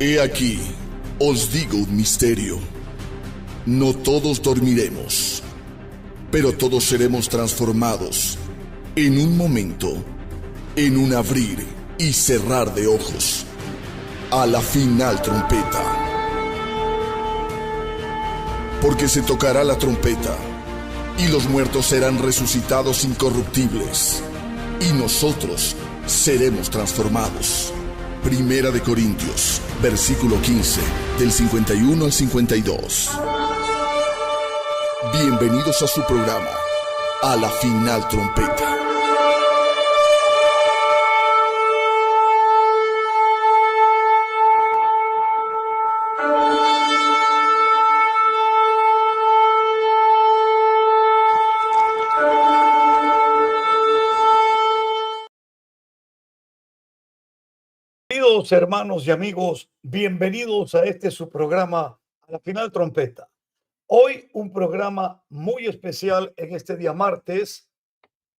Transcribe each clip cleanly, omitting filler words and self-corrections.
He aquí, os digo un misterio. No todos dormiremos, pero todos seremos transformados en un momento, en un abrir y cerrar de ojos, a la final trompeta. Porque se tocará la trompeta, y los muertos serán resucitados incorruptibles, y nosotros seremos transformados. Primera de Corintios, versículo 15, del 51 al 52. Bienvenidos a su programa, A la Final Trompeta. Queridos hermanos y amigos, bienvenidos a este su programa, A la Final Trompeta. Hoy un programa muy especial en este día martes,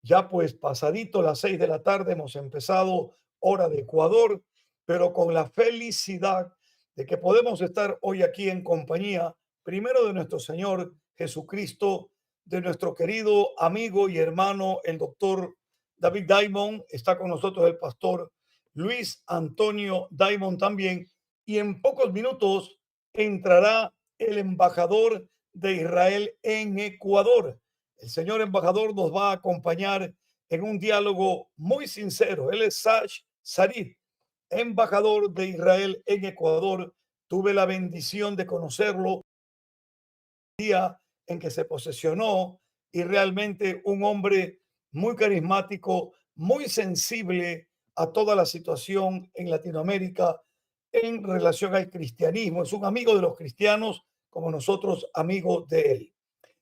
ya pues pasadito las 6 de la tarde hemos empezado hora de Ecuador, pero con la felicidad de que podemos estar hoy aquí en compañía, primero de nuestro Señor Jesucristo, de nuestro querido amigo y hermano, el doctor David Diamond, está con nosotros el pastor Luis Antonio Diamond también, y en pocos minutos entrará el embajador de Israel en Ecuador. El señor embajador nos va a acompañar en un diálogo muy sincero. Él es Sash Sarid, embajador de Israel en Ecuador. Tuve la bendición de conocerlo el día en que se posesionó, y realmente un hombre muy carismático, muy sensible a toda la situación en Latinoamérica en relación al cristianismo. Es un amigo de los cristianos como nosotros amigos de él.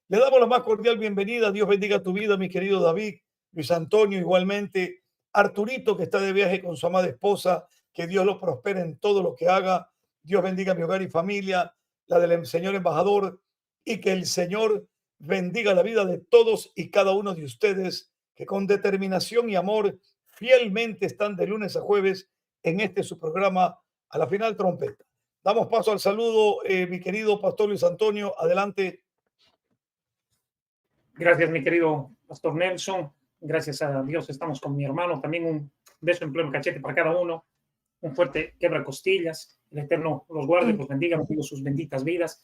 Le damos la más cordial bienvenida. Dios bendiga tu vida, mi querido David. Luis Antonio, igualmente. Arturito, que está de viaje con su amada esposa. Que Dios lo prospere en todo lo que haga. Dios bendiga mi hogar y familia, la del señor embajador, y que el Señor bendiga la vida de todos y cada uno de ustedes que con determinación y amor fielmente están de lunes a jueves en este su programa, A la Final Trompeta. Damos paso al saludo, mi querido pastor Luis Antonio. Adelante. Gracias, mi querido pastor Nelson. Gracias a Dios estamos con mi hermano. También un beso en pleno cachete para cada uno. Un fuerte quebra costillas. El Eterno los guarde, los bendiga, bendiga sus benditas vidas.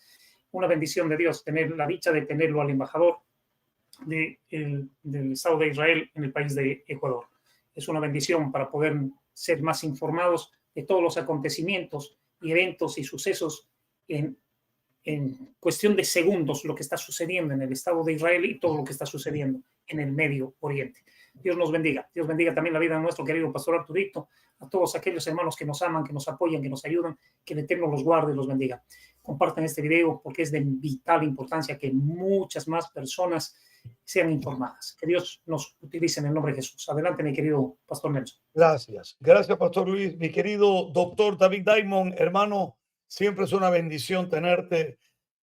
Una bendición de Dios, tener la dicha de tenerlo al embajador del Estado de Israel en el país de Ecuador. Es una bendición para poder ser más informados de todos los acontecimientos y eventos y sucesos en cuestión de segundos, lo que está sucediendo en el Estado de Israel y todo lo que está sucediendo en el Medio Oriente. Dios nos bendiga. Dios bendiga también la vida de nuestro querido pastor Arturito, a todos aquellos hermanos que nos aman, que nos apoyan, que nos ayudan, que el Eterno los guarde y los bendiga. Compartan este video porque es de vital importancia que muchas más personas sean informadas. Que Dios nos utilice en el nombre de Jesús. Adelante, mi querido pastor Nelson. Gracias. Gracias, pastor Luis. Mi querido doctor David Diamond, hermano, siempre es una bendición tenerte.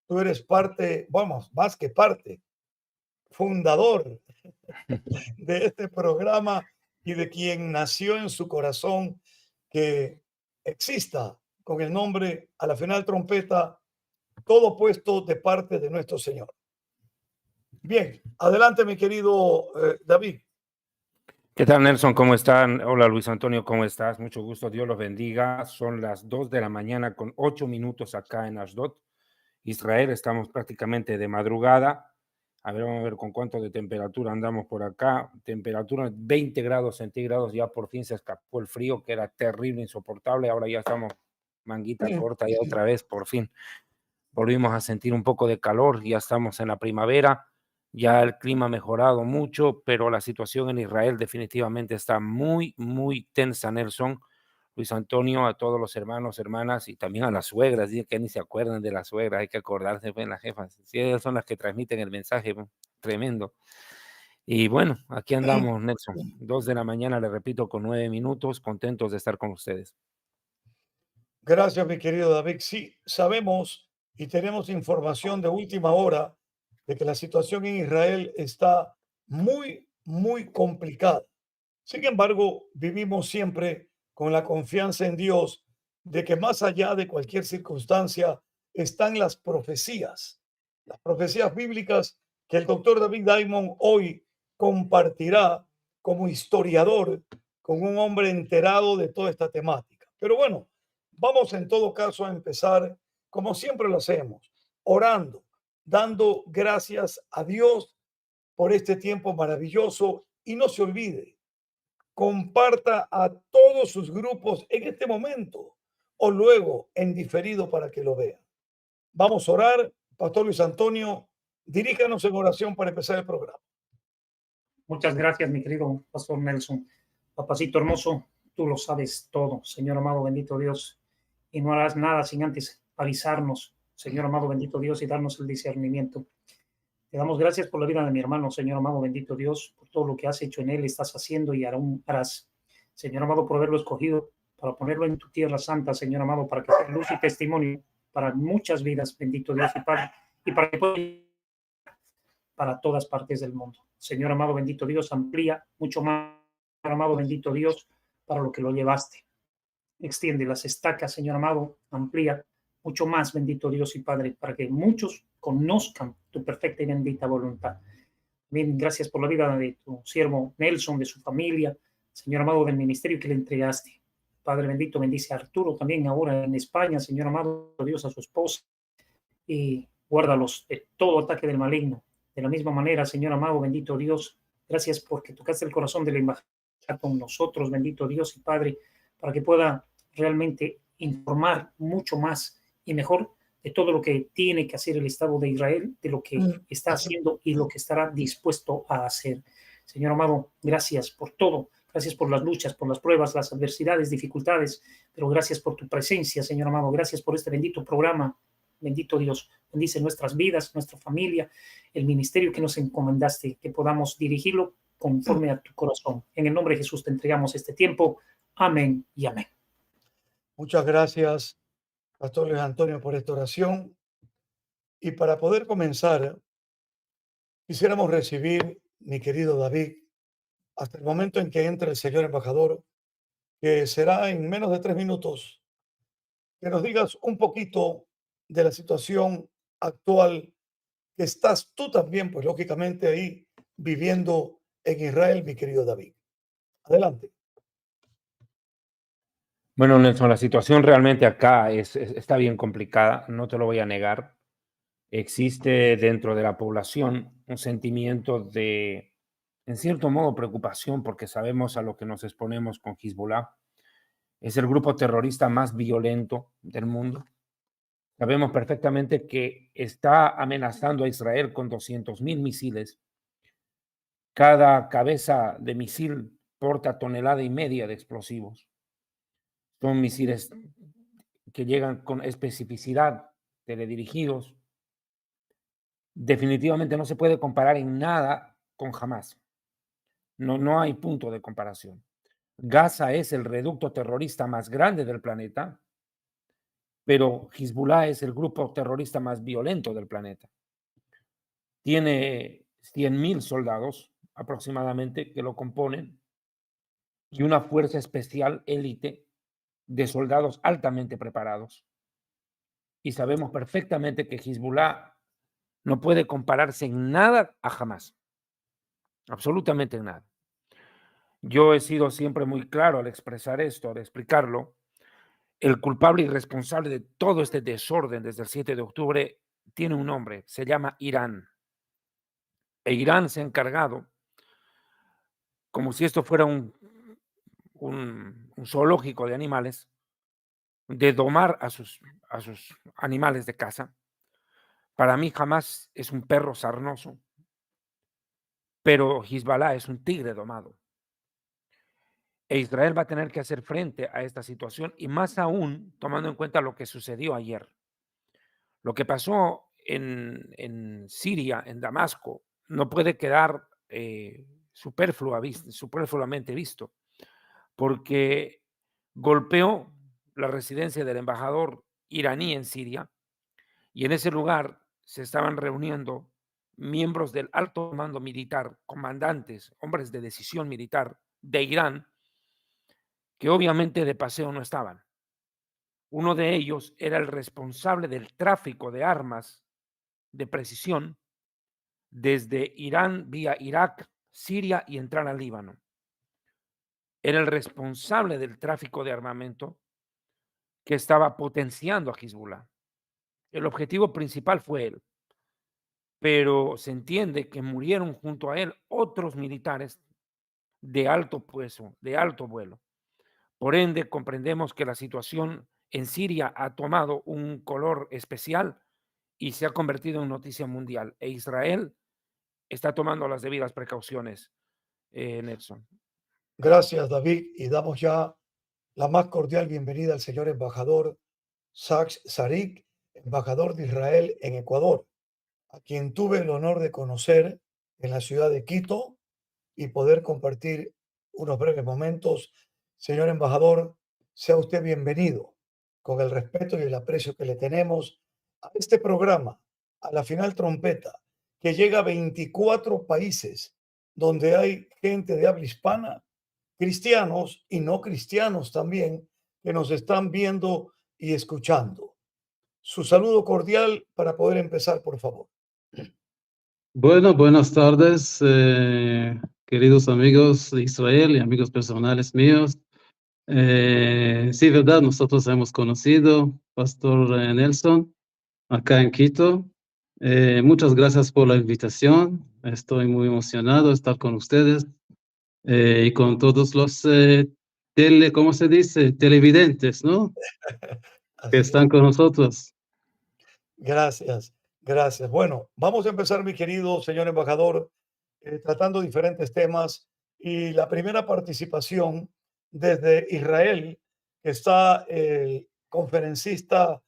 Tú eres parte, vamos, más que parte, fundador de este programa y de quien nació en su corazón que exista con el nombre A la Final Trompeta, todo puesto de parte de nuestro Señor. Bien, adelante, mi querido David. ¿Qué tal, Nelson? ¿Cómo están? Hola, Luis Antonio, ¿cómo estás? Mucho gusto, Dios los bendiga. Son las 2 de la mañana con 8 minutos acá en Ashdod, Israel. Estamos prácticamente de madrugada. A ver, vamos a ver con cuánto de temperatura andamos por acá. Temperatura 20 grados centígrados. Ya por fin se escapó el frío, que era terrible, insoportable. Ahora ya estamos manguita corta, ya otra vez, por fin. Volvimos a sentir un poco de calor. Ya estamos en la primavera. Ya el clima ha mejorado mucho, pero la situación en Israel definitivamente está muy, muy tensa, Nelson. Luis Antonio, a todos los hermanos, hermanas y también a las suegras, dicen que ni se acuerdan de las suegras, hay que acordarse de las jefas. Sí, ellas son las que transmiten el mensaje, tremendo. Y bueno, aquí andamos, Nelson, 2 de la mañana, le repito, con 9 minutos, contentos de estar con ustedes. Gracias, mi querido David. Sí, sabemos y tenemos información de última hora de que la situación en Israel está muy, muy complicada. Sin embargo, vivimos siempre con la confianza en Dios de que más allá de cualquier circunstancia están las profecías bíblicas que el doctor David Diamond hoy compartirá como historiador con un hombre enterado de toda esta temática. Pero bueno, vamos en todo caso a empezar como siempre lo hacemos, orando, dando gracias a Dios por este tiempo maravilloso y no se olvide, comparta a todos sus grupos en este momento o luego en diferido para que lo vean. Vamos a orar. Pastor Luis Antonio, diríjanos en oración para empezar el programa. Muchas gracias, mi querido Pastor Nelson. Papacito hermoso, tú lo sabes todo, Señor amado, bendito Dios, y no harás nada sin antes avisarnos, Señor amado, bendito Dios, y darnos el discernimiento. Te damos gracias por la vida de mi hermano, Señor amado, bendito Dios, por todo lo que has hecho en él, estás haciendo y aún harás. Señor amado, por haberlo escogido para ponerlo en tu tierra santa, Señor amado, para que sea luz y testimonio para muchas vidas, bendito Dios, y para que pueda para todas partes del mundo. Señor amado, bendito Dios, amplía mucho más, Señor amado, bendito Dios, para lo que lo llevaste. Extiende las estacas, Señor amado, amplía mucho más, bendito Dios y Padre, para que muchos conozcan tu perfecta y bendita voluntad. Bien, gracias por la vida de tu siervo Nelson, de su familia, Señor amado, del ministerio que le entregaste. Padre bendito, bendice a Arturo también ahora en España, Señor amado, Dios, a su esposa, y guárdalos de todo ataque del maligno. De la misma manera, Señor amado, bendito Dios, gracias porque tocaste el corazón de la embajada con nosotros, bendito Dios y Padre, para que pueda realmente informar mucho más y mejor de todo lo que tiene que hacer el Estado de Israel, de lo que está haciendo y lo que estará dispuesto a hacer. Señor amado, gracias por todo. Gracias por las luchas, por las pruebas, las adversidades, dificultades, pero gracias por tu presencia, Señor amado. Gracias por este bendito programa. Bendito Dios, bendice nuestras vidas, nuestra familia, el ministerio que nos encomendaste, que podamos dirigirlo conforme a tu corazón. En el nombre de Jesús te entregamos este tiempo. Amén y amén. Muchas gracias, Pastor Luis Antonio, por esta oración. Y para poder comenzar, quisiéramos recibir, mi querido David, hasta el momento en que entre el señor embajador, que será en menos de 3 minutos, que nos digas un poquito de la situación actual que estás tú también, pues lógicamente ahí viviendo en Israel, mi querido David. Adelante. Bueno, Nelson, la situación realmente acá está bien complicada, no te lo voy a negar. Existe dentro de la población un sentimiento de, en cierto modo, preocupación porque sabemos a lo que nos exponemos con Hezbollah. Es el grupo terrorista más violento del mundo. Sabemos perfectamente que está amenazando a Israel con 200,000 misiles. Cada cabeza de misil porta 1,5 toneladas de explosivos. Son misiles que llegan con especificidad, teledirigidos. Definitivamente no se puede comparar en nada con Hamás. No hay punto de comparación. Gaza es el reducto terrorista más grande del planeta, pero Hezbollah es el grupo terrorista más violento del planeta. Tiene 100,000 soldados aproximadamente que lo componen y una fuerza especial élite de soldados altamente preparados. Y sabemos perfectamente que Hezbollah no puede compararse en nada a Hamás, absolutamente en nada. Yo he sido siempre muy claro al expresar esto, al explicarlo. El culpable y responsable de todo este desorden desde el 7 de octubre tiene un nombre, se llama Irán. E Irán se ha encargado, como si esto fuera un zoológico de animales, de domar a sus animales de caza. Para mí Hamás es un perro sarnoso, pero Hezbollah es un tigre domado. E Israel va a tener que hacer frente a esta situación y más aún tomando en cuenta lo que sucedió ayer. Lo que pasó en Siria, en Damasco, no puede quedar superfluamente visto, porque golpeó la residencia del embajador iraní en Siria y en ese lugar se estaban reuniendo miembros del alto mando militar, comandantes, hombres de decisión militar de Irán, que obviamente de paseo no estaban. Uno de ellos era el responsable del tráfico de armas de precisión desde Irán vía Irak, Siria y entrar al Líbano. Era el responsable del tráfico de armamento que estaba potenciando a Hezbollah. El objetivo principal fue él, pero se entiende que murieron junto a él otros militares de alto peso, de alto vuelo. Por ende, comprendemos que la situación en Siria ha tomado un color especial y se ha convertido en noticia mundial. E Israel está tomando las debidas precauciones, Nelson. Gracias, David, y damos ya la más cordial bienvenida al señor embajador Sachs Sarik, embajador de Israel en Ecuador, a quien tuve el honor de conocer en la ciudad de Quito y poder compartir unos breves momentos. Señor embajador, sea usted bienvenido con el respeto y el aprecio que le tenemos a este programa, a la final trompeta, que llega a 24 países donde hay gente de habla hispana, cristianos y no cristianos también, que nos están viendo y escuchando. Su saludo cordial para poder empezar, por favor. Bueno, buenas tardes, queridos amigos de Israel y amigos personales míos. Sí, verdad, nosotros hemos conocido Pastor Nelson acá en Quito. Muchas gracias por la invitación. Estoy muy emocionado de estar con ustedes y con todos los ¿cómo se dice? Televidentes, ¿no? Que Así es. están con nosotros. Gracias, gracias. Bueno, vamos a empezar, mi querido señor embajador, tratando diferentes temas. Y la primera participación desde Israel, que está el conferencista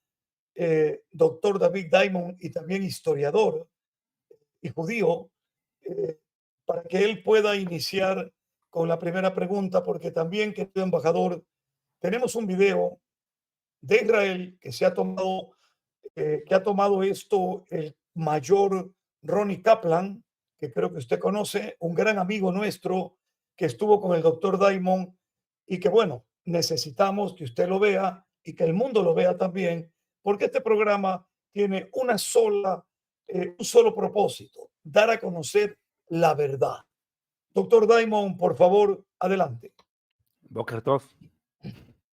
doctor David Diamond y también historiador y judío, eh, para que él pueda iniciar con la primera pregunta, porque también, querido embajador, tenemos un video de Israel que ha tomado esto el mayor Ronnie Kaplan, que creo que usted conoce, un gran amigo nuestro que estuvo con el doctor Diamond y que bueno, necesitamos que usted lo vea y que el mundo lo vea también, porque este programa tiene un solo propósito, dar a conocer la verdad. Doctor Diamond, por favor, adelante. Boker Tov.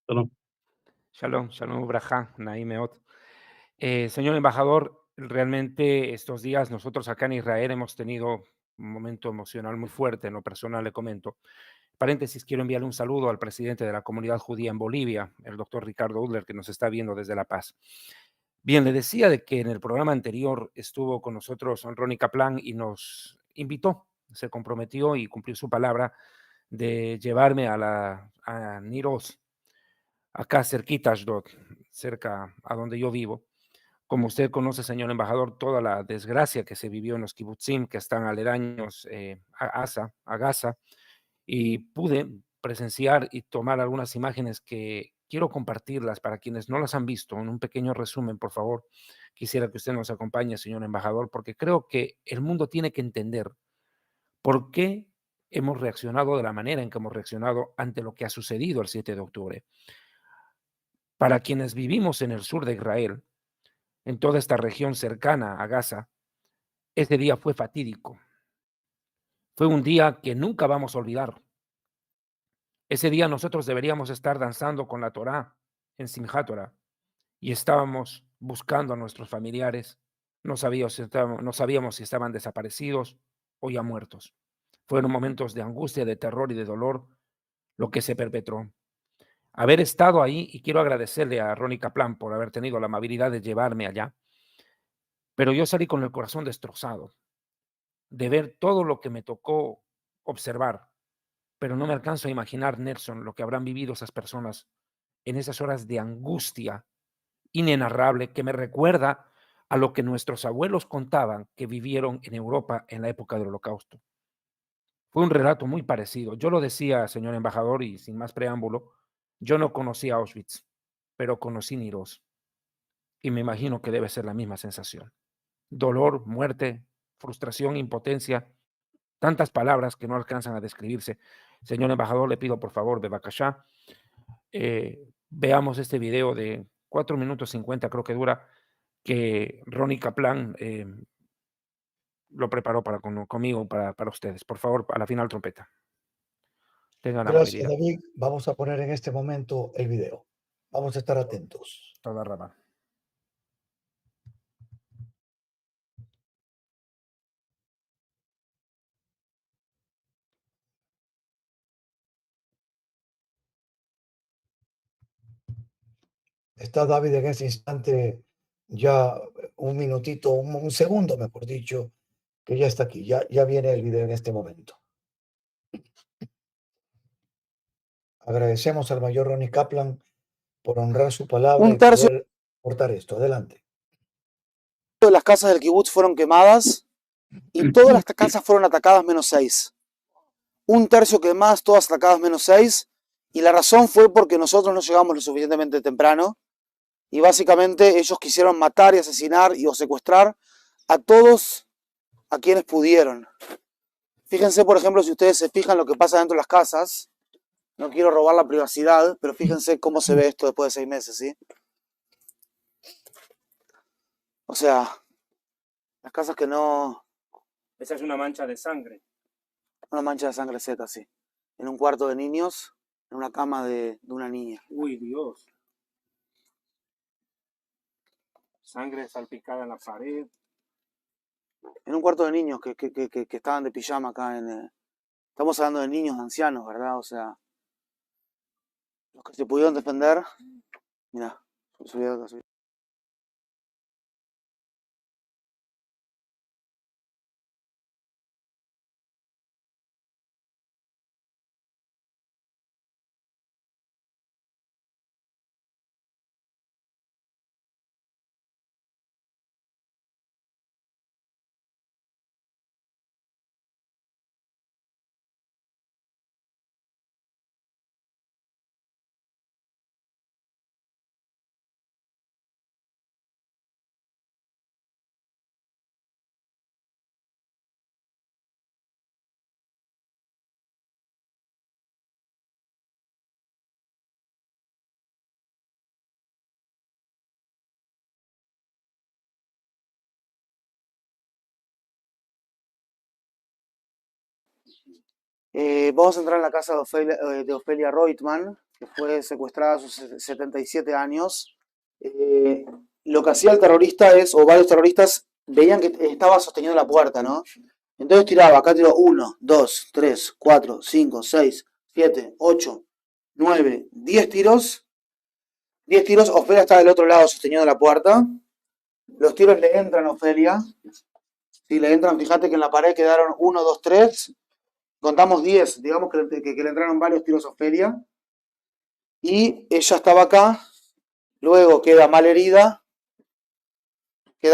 Perdón. Shalom, shalom, ubraja, naim meot. Señor embajador, realmente estos días nosotros acá en Israel hemos tenido un momento emocional muy fuerte. En lo personal le comento. Paréntesis, quiero enviarle un saludo al presidente de la comunidad judía en Bolivia, el doctor Ricardo Udler, que nos está viendo desde La Paz. Bien, le decía de que en el programa anterior estuvo con nosotros Ronnie Kaplan y nos invitó, se comprometió y cumplió su palabra de llevarme a Niros, acá cerquita, Ashdod, cerca a donde yo vivo. Como usted conoce, señor embajador, toda la desgracia que se vivió en los kibutzim que están aledaños a Gaza, y pude presenciar y tomar algunas imágenes que quiero compartirlas para quienes no las han visto. En un pequeño resumen, por favor, quisiera que usted nos acompañe, señor embajador, porque creo que el mundo tiene que entender por qué hemos reaccionado de la manera en que hemos reaccionado ante lo que ha sucedido el 7 de octubre. Para quienes vivimos en el sur de Israel, en toda esta región cercana a Gaza, ese día fue fatídico. Fue un día que nunca vamos a olvidar. Ese día nosotros deberíamos estar danzando con la Torá en Simchat Torah y estábamos buscando a nuestros familiares. No sabíamos si estaban desaparecidos o ya muertos. Fueron momentos de angustia, de terror y de dolor lo que se perpetró. Haber estado ahí, y quiero agradecerle a Ronnie Kaplan por haber tenido la amabilidad de llevarme allá, pero yo salí con el corazón destrozado de ver todo lo que me tocó observar, pero no me alcanzo a imaginar, Nelson, lo que habrán vivido esas personas en esas horas de angustia inenarrable que me recuerda a lo que nuestros abuelos contaban que vivieron en Europa en la época del Holocausto. Fue un relato muy parecido. Yo lo decía, señor embajador, y sin más preámbulo, yo no conocí a Auschwitz, pero conocí Niros. Y me imagino que debe ser la misma sensación. Dolor, muerte, frustración, impotencia, tantas palabras que no alcanzan a describirse. Señor embajador, le pido por favor, Bebakashá, veamos este video de 4 minutos 50 creo que dura, que Ronnie Kaplan lo preparó conmigo, para ustedes. Por favor, a la final trompeta. Tengan Gracias, amabilidad. David. Vamos a poner en este momento el video. Vamos a estar atentos. Toda rama. Está David en ese instante, ya un minutito, un segundo, mejor dicho, que ya está aquí. Ya viene el video en este momento. Agradecemos al mayor Ronnie Kaplan por honrar su palabra Un y tercio poder portar esto. Adelante. de las casas del kibutz fueron quemadas y todas las casas fueron atacadas menos 6. Un tercio quemadas, todas atacadas menos 6. Y la razón fue porque nosotros no llegamos lo suficientemente temprano. Y básicamente ellos quisieron matar y asesinar o secuestrar a todos a quienes pudieron. Fíjense, por ejemplo, si ustedes se fijan lo que pasa dentro de las casas. No quiero robar la privacidad, pero fíjense cómo se ve esto después de 6 meses, ¿sí? O sea, las casas que no... Esa es una mancha de sangre. Una mancha de sangre seca, sí. En un cuarto de niños, en una cama de una niña. Uy, Dios. Sangre salpicada en la pared. En un cuarto de niños que estaban de pijama acá en... Estamos hablando de niños, de ancianos, ¿verdad? O sea, los que se pudieron defender... Mira, subí acá, subí. Vamos a entrar en la casa de Ofelia Reutemann, que fue secuestrada a sus 77 años. Lo que hacía el terrorista o varios terroristas, veían que estaba sosteniendo la puerta, ¿no? Entonces tiraba, acá tiró 1, 2, 3, 4, 5, 6, 7, 8, 9, 10 tiros. 10 tiros, Ofelia está del otro lado sosteniendo la puerta. Los tiros le entran a Ofelia. Si le entran, fíjate que en la pared quedaron 1, 2, 3. Contamos 10, digamos que le entraron varios tiros a Ofelia. Y ella estaba acá. Luego queda mal herida. Y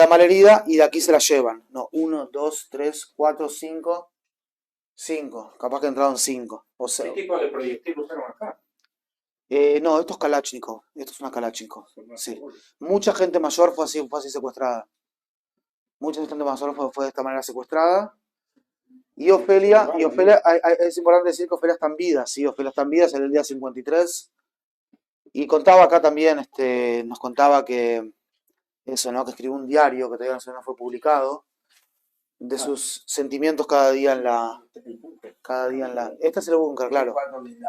de aquí se la llevan. No, 1, 2, 3, 4, 5. 5. Capaz que entraron 5. O sea, ¿Qué tipo de proyectil usaron acá? no, esto es Kalashnikov. Esto es una Kalashnikov. Sí. Mucha gente mayor fue así secuestrada. Mucha gente mayor fue de esta manera secuestrada. Y Ofelia, es importante decir que Ofelia está en vida, ¿sí? Ofelia está en vida, es el día 53. Y contaba acá también, nos contaba que eso, ¿no? Que escribió un diario que todavía no fue publicado, de sus sentimientos cada día en la... Este es el búnker, claro.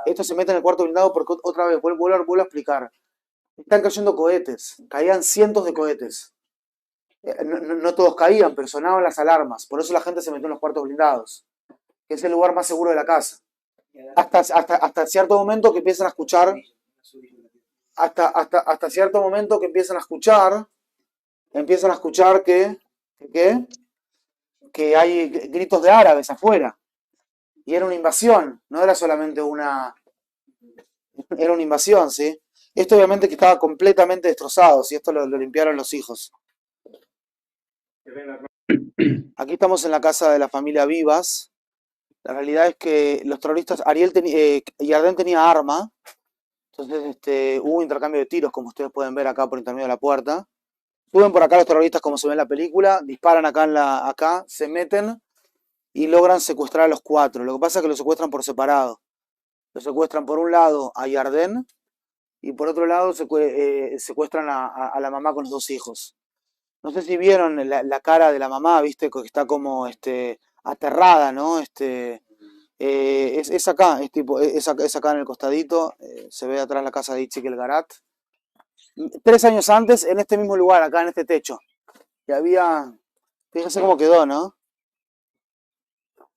Esto se mete en el cuarto blindado porque otra vez, vuelvo a explicar. Están cayendo cohetes, caían cientos de cohetes. No todos caían, pero sonaban las alarmas. Por eso la gente se metió en los cuartos blindados, que es el lugar más seguro de la casa. Hasta cierto momento que empiezan a escuchar. Hasta cierto momento que empiezan a escuchar que hay gritos de árabes afuera. Y era una invasión, no era solamente era una invasión, ¿sí? Esto obviamente que estaba completamente destrozado, ¿sí? Esto lo limpiaron los hijos. Aquí estamos en la casa de la familia Vivas. La realidad es que los terroristas, Yarden tenía arma, entonces hubo intercambio de tiros, como ustedes pueden ver acá por intermedio de la puerta. Suben por acá los terroristas como se ve en la película, disparan acá, se meten y logran secuestrar a los 4. Lo que pasa es que los secuestran por separado. Los secuestran por un lado a Yarden y por otro lado secuestran a la mamá con los 2 hijos. No sé si vieron la cara de la mamá, viste, que está como aterrada, ¿no? Es acá, es acá en el costadito, se ve atrás la casa de Itzik El Garat. 3 años antes, en este mismo lugar, acá en este techo. Y había, fíjense cómo quedó, ¿no?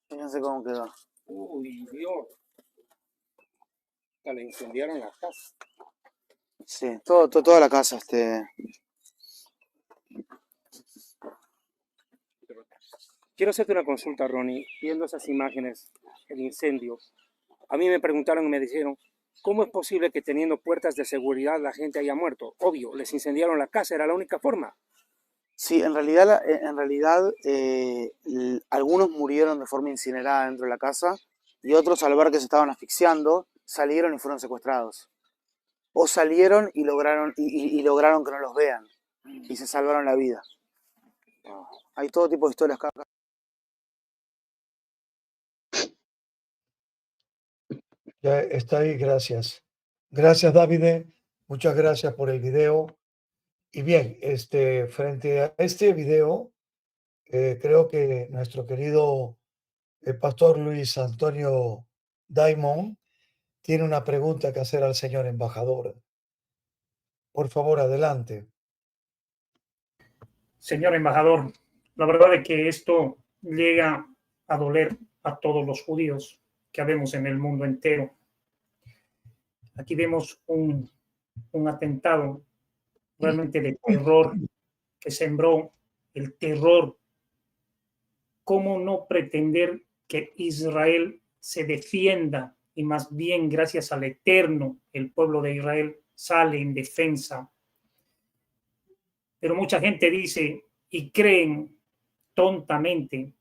Fíjense cómo quedó. Uy, Dios. Le incendiaron la casa. Sí, toda la casa, Quiero hacerte una consulta, Ronnie. Viendo esas imágenes, el incendio, a mí me preguntaron y me dijeron, ¿cómo es posible que teniendo puertas de seguridad la gente haya muerto? Obvio, les incendiaron la casa, era la única forma. Sí, en realidad, algunos murieron de forma incinerada dentro de la casa y otros, al ver que se estaban asfixiando, salieron y fueron secuestrados. O salieron y lograron que no los vean y se salvaron la vida. Hay todo tipo de historias acá. Ya está ahí, gracias. Gracias, David. Muchas gracias por el video. Y bien, frente a este video, creo que nuestro querido pastor Luis Antonio Daimon tiene una pregunta que hacer al señor embajador. Por favor, adelante. Señor embajador, la verdad es que esto llega a doler a todos los judíos que habemos en el mundo entero. Aquí vemos un atentado realmente de terror que sembró el terror. ¿Cómo no pretender que Israel se defienda? Y más bien, gracias al Eterno, el pueblo de Israel sale en defensa. Pero mucha gente dice y creen tontamente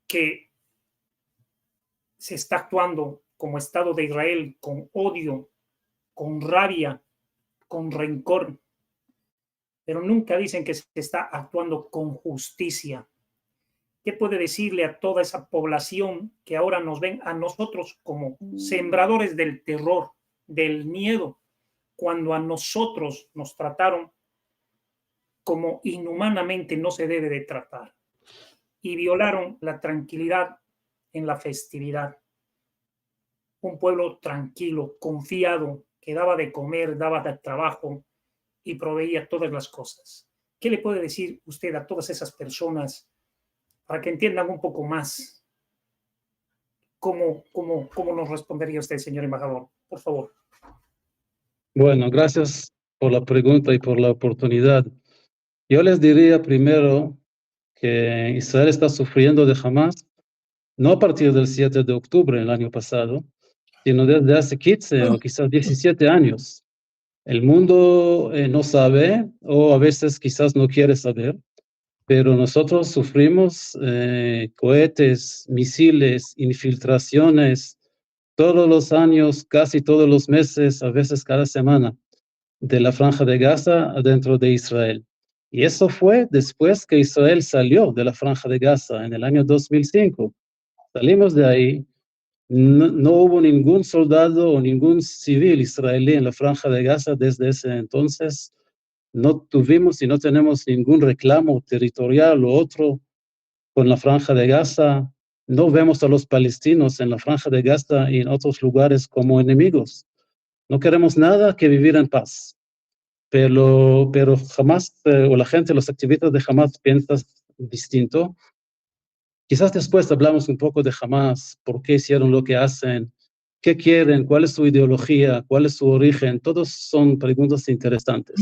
que se está actuando como Estado de Israel con odio, con rabia, con rencor. Pero nunca dicen que se está actuando con justicia. ¿Qué puede decirle a toda esa población que ahora nos ven a nosotros como sembradores del terror, del miedo, cuando a nosotros nos trataron como inhumanamente no se debe de tratar y violaron la tranquilidad en la festividad? Un pueblo tranquilo, confiado, que daba de comer, daba de trabajo y proveía todas las cosas. ¿Qué le puede decir usted a todas esas personas para que entiendan un poco más? ¿Cómo nos respondería usted, señor embajador? Por favor. Bueno, gracias por la pregunta y por la oportunidad. Yo les diría primero que Israel está sufriendo de Hamas, no a partir del 7 de octubre del año pasado, sino desde hace 15 o quizás 17 años. El mundo no sabe, o a veces quizás no quiere saber, pero nosotros sufrimos cohetes, misiles, infiltraciones, todos los años, casi todos los meses, a veces cada semana, de la Franja de Gaza dentro de Israel. Y eso fue después que Israel salió de la Franja de Gaza en el año 2005. Salimos de ahí, no hubo ningún soldado o ningún civil israelí en la Franja de Gaza desde ese entonces. No tuvimos y no tenemos ningún reclamo territorial o otro con la Franja de Gaza. No vemos a los palestinos en la Franja de Gaza y en otros lugares como enemigos. No queremos nada que vivir en paz. Pero Hamas, o la gente, los activistas de Hamas piensan distinto. Quizás después hablamos un poco de Hamas, por qué hicieron lo que hacen, qué quieren, cuál es su ideología, cuál es su origen. Todos son preguntas interesantes.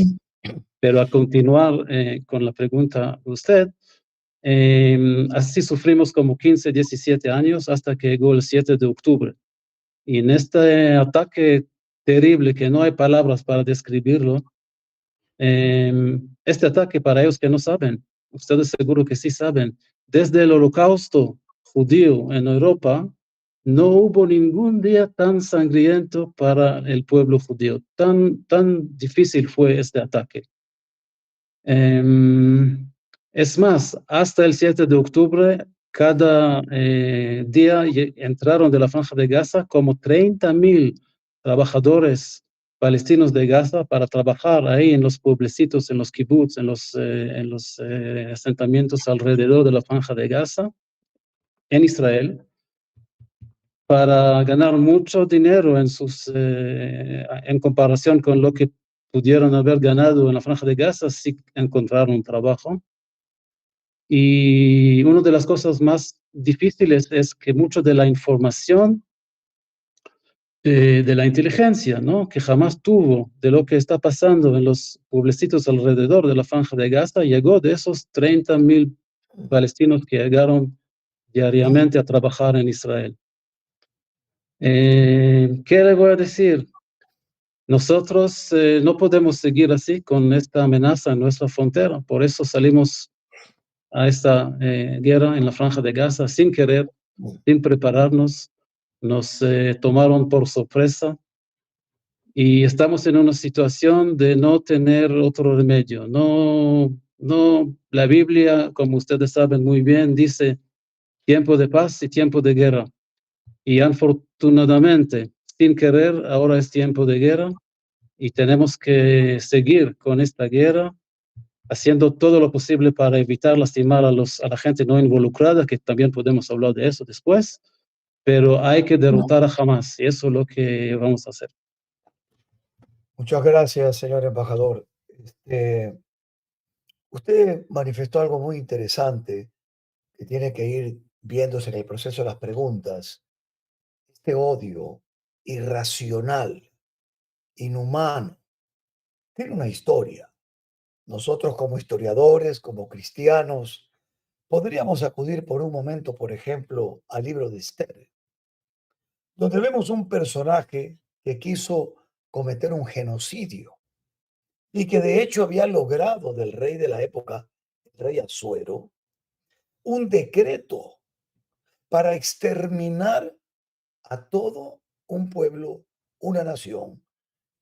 Pero a continuar con la pregunta de usted, así sufrimos como 15, 17 años hasta que llegó el 7 de octubre. Y en este ataque terrible, que no hay palabras para describirlo, este ataque, para ellos que no saben, ustedes seguro que sí saben, desde el Holocausto judío en Europa, no hubo ningún día tan sangriento para el pueblo judío. Tan difícil fue este ataque. Es más, hasta el 7 de octubre, cada día entraron de la Franja de Gaza como 30,000 trabajadores palestinos de Gaza para trabajar ahí en los pueblecitos, en los kibbutz, en los asentamientos alrededor de la Franja de Gaza, en Israel, para ganar mucho dinero en comparación con lo que pudieron haber ganado en la Franja de Gaza si encontraron un trabajo. Y una de las cosas más difíciles es que mucho de la información de la inteligencia, ¿no?, que jamás tuvo de lo que está pasando en los pueblecitos alrededor de la Franja de Gaza, llegó de esos 30.000 palestinos que llegaron diariamente a trabajar en Israel. ¿Qué le voy a decir? Nosotros no podemos seguir así con esta amenaza en nuestra frontera, por eso salimos a esta guerra en la Franja de Gaza sin querer, sin prepararnos, nos tomaron por sorpresa y estamos en una situación de no tener otro remedio. La Biblia, como ustedes saben muy bien, dice tiempo de paz y tiempo de guerra. Y afortunadamente, sin querer, ahora es tiempo de guerra y tenemos que seguir con esta guerra, haciendo todo lo posible para evitar lastimar a la gente no involucrada, que también podemos hablar de eso después, pero hay que derrotar a Hamas y eso es lo que vamos a hacer. Muchas gracias, señor embajador. Usted manifestó algo muy interesante que tiene que ir viéndose en el proceso de las preguntas. Este odio irracional, inhumano, tiene una historia. Nosotros como historiadores, como cristianos, podríamos acudir por un momento, por ejemplo, al libro de Esther, donde vemos un personaje que quiso cometer un genocidio y que de hecho había logrado del rey de la época, el rey Asuero, un decreto para exterminar a todo un pueblo, una nación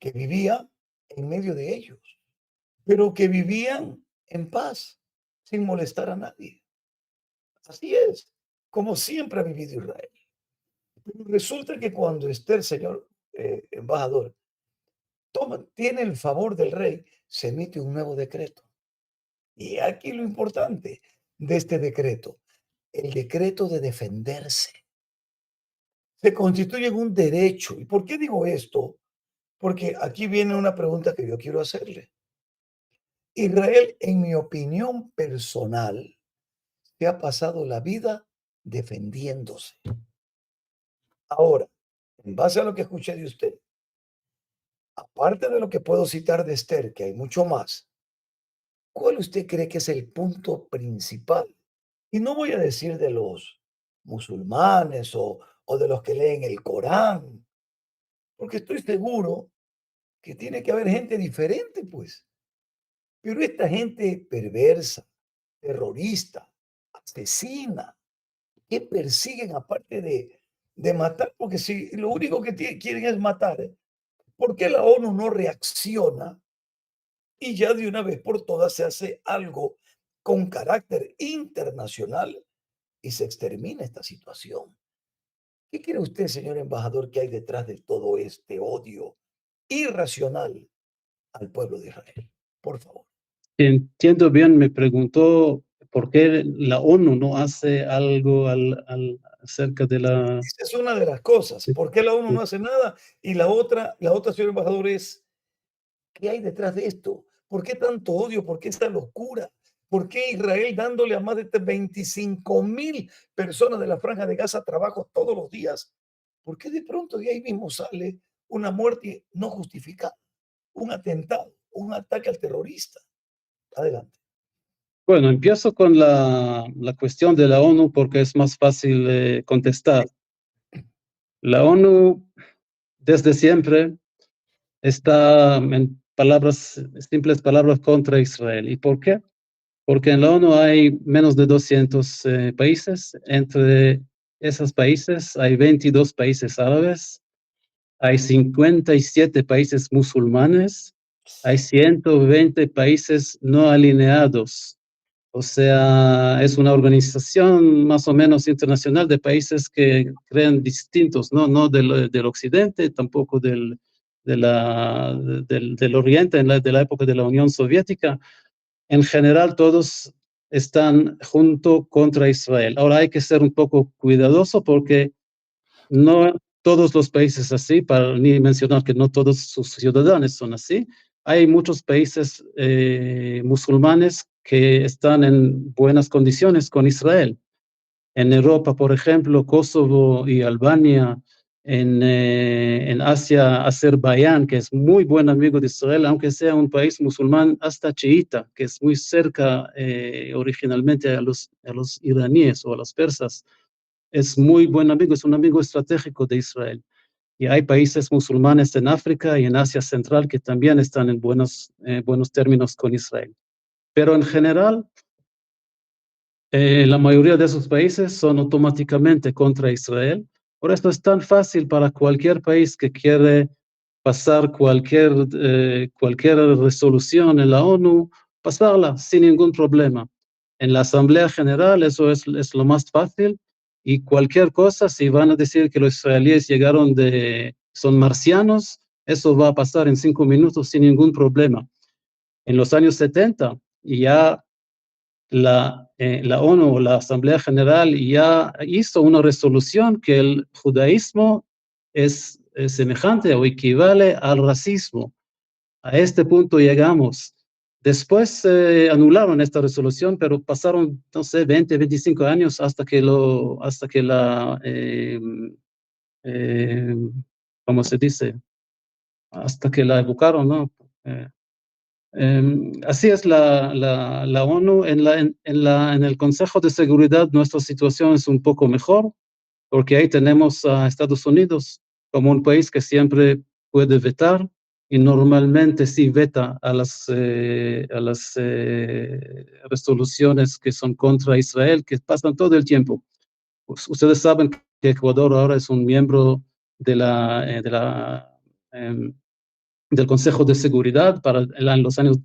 que vivía en medio de ellos, pero que vivían en paz, sin molestar a nadie. Así es, como siempre ha vivido Israel. Pero resulta que cuando Esther, señor embajador, tiene el favor del rey, se emite un nuevo decreto. Y aquí lo importante de este decreto, el decreto de defenderse. Se constituye en un derecho. ¿Y por qué digo esto? Porque aquí viene una pregunta que yo quiero hacerle. Israel, en mi opinión personal, se ha pasado la vida defendiéndose. Ahora, en base a lo que escuché de usted, aparte de lo que puedo citar de Esther, que hay mucho más, ¿cuál usted cree que es el punto principal? Y no voy a decir de los musulmanes o de los que leen el Corán, porque estoy seguro que tiene que haber gente diferente, pues. Pero esta gente perversa, terrorista, asesina, que persiguen aparte de matar, porque si lo único que quieren es matar, ¿por qué la ONU no reacciona y ya de una vez por todas se hace algo con carácter internacional y se extermina esta situación? ¿Qué cree usted, señor embajador, que hay detrás de todo este odio irracional al pueblo de Israel? Por favor. Entiendo bien, me preguntó por qué la ONU no hace algo acerca de la... Esa es una de las cosas. ¿Por qué la ONU no hace nada? Y la otra, señor embajador, es ¿qué hay detrás de esto? ¿Por qué tanto odio? ¿Por qué esta locura? ¿Por qué Israel dándole a más de 25.000 personas de la Franja de Gaza trabajo todos los días? ¿Por qué de pronto de ahí mismo sale una muerte no justificada, un atentado, un ataque al terrorista? Adelante. Bueno, empiezo con la cuestión de la ONU porque es más fácil contestar. La ONU desde siempre está en simples palabras contra Israel. ¿Y por qué? Porque en la ONU hay menos de 200 países. Entre esos países hay 22 países árabes, hay 57 países musulmanes, hay 120 países no alineados. O sea, es una organización más o menos internacional de países que creen distintos, no del occidente, tampoco del del Oriente, de la época de la Unión Soviética, en general todos están junto contra Israel. Ahora hay que ser un poco cuidadoso porque no todos los países así, para ni mencionar que no todos sus ciudadanos son así. Hay muchos países musulmanes que están en buenas condiciones con Israel. En Europa, por ejemplo, Kosovo y Albania. En Asia, Azerbaiyán, que es muy buen amigo de Israel, aunque sea un país musulmán hasta chiita, que es muy cerca originalmente a los iraníes o a los persas. Es muy buen amigo, es un amigo estratégico de Israel. Y hay países musulmanes en África y en Asia Central que también están en buenos términos con Israel. Pero en general, la mayoría de esos países son automáticamente contra Israel. Por esto es tan fácil para cualquier país que quiere pasar cualquier resolución en la ONU, pasarla sin ningún problema. En la Asamblea General eso es lo más fácil, y cualquier cosa, si van a decir que los israelíes son marcianos, eso va a pasar en 5 minutos sin ningún problema. En los años 70 ya la ONU, la Asamblea General, ya hizo una resolución que el judaísmo es semejante o equivale al racismo. A este punto llegamos. Después anularon esta resolución, pero pasaron, no sé, 20, 25 años hasta que la, ¿cómo se dice? Hasta que la evocaron, ¿no? Así es la ONU. En el Consejo de Seguridad nuestra situación es un poco mejor, porque ahí tenemos a Estados Unidos como un país que siempre puede vetar, y normalmente sí veta a las resoluciones que son contra Israel, que pasan todo el tiempo. Ustedes saben que Ecuador ahora es un miembro del Consejo de Seguridad en los años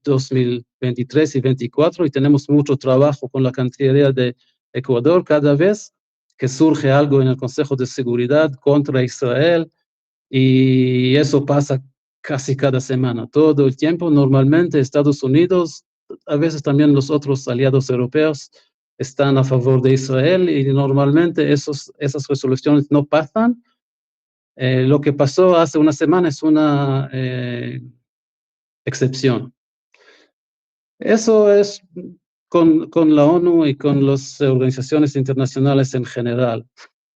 2023 y 2024, y tenemos mucho trabajo con la Cancillería de Ecuador. Cada vez que surge algo en el Consejo de Seguridad contra Israel, y eso pasa casi cada semana, todo el tiempo, normalmente Estados Unidos, a veces también los otros aliados europeos, están a favor de Israel, y normalmente esas resoluciones no pasan. Lo que pasó hace una semana es una excepción. Eso es con la ONU y con las organizaciones internacionales en general.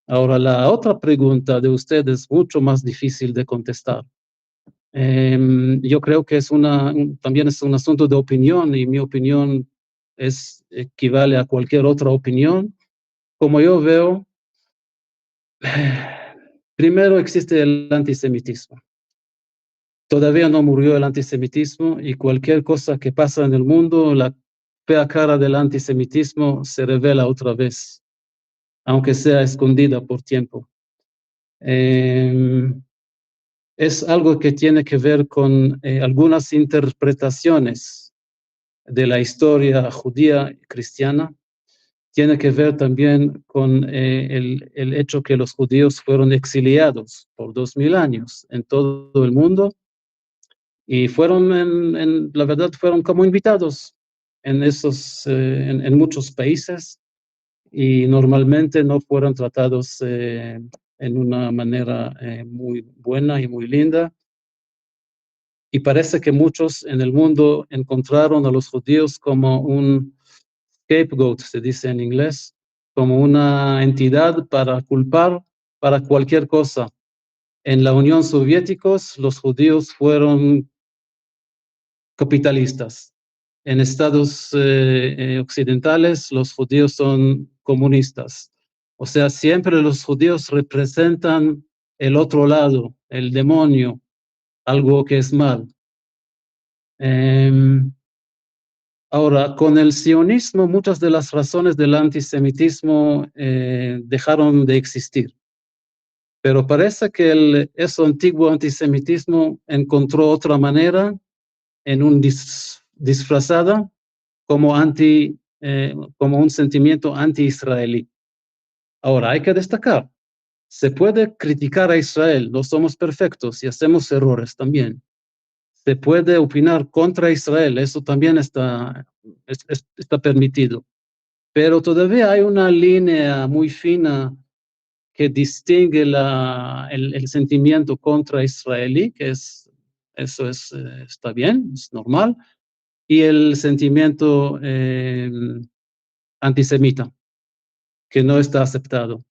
Ahora, la otra pregunta de usted es mucho más difícil de contestar. Yo creo que también es un asunto de opinión, y mi opinión equivale a cualquier otra opinión. Como yo veo, primero existe el antisemitismo. Todavía no murió el antisemitismo, y cualquier cosa que pasa en el mundo, la fea cara del antisemitismo se revela otra vez, aunque sea escondida por tiempo. Es algo que tiene que ver con algunas interpretaciones de la historia judía y cristiana. Tiene que ver también con el hecho que los judíos fueron exiliados por 2000 años en todo el mundo, y la verdad, fueron como invitados en muchos países, y normalmente no fueron tratados en una manera muy buena y muy linda. Y parece que muchos en el mundo encontraron a los judíos como un scapegoat, se dice en inglés, como una entidad para culpar para cualquier cosa. En la Unión Soviética, los judíos fueron capitalistas. En Estados occidentales, los judíos son comunistas. O sea, siempre los judíos representan el otro lado, el demonio, algo que es mal. Ahora, con el sionismo, muchas de las razones del antisemitismo dejaron de existir. Pero parece que ese antiguo antisemitismo encontró otra manera, disfrazada como un sentimiento anti-israelí. Ahora, hay que destacar, Se puede criticar a Israel, no somos perfectos y hacemos errores también. Se puede opinar contra Israel, eso también está permitido. Pero todavía hay una línea muy fina que distingue el sentimiento contra israelí, que eso está bien, es normal, y el sentimiento antisemita, que no está aceptado.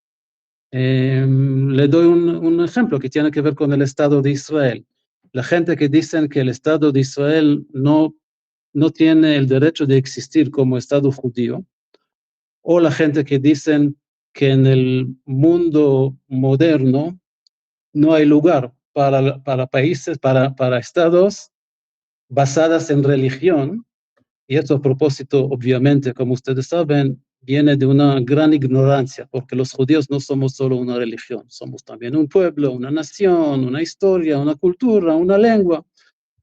Le doy un ejemplo que tiene que ver con el Estado de Israel. La gente que dicen que el Estado de Israel no tiene el derecho de existir como Estado judío, o la gente que dicen que en el mundo moderno no hay lugar para países, para estados basadas en religión, y esto a propósito, obviamente, como ustedes saben, viene de una gran ignorancia, porque los judíos no somos solo una religión, somos también un pueblo, una nación, una historia, una cultura, una lengua,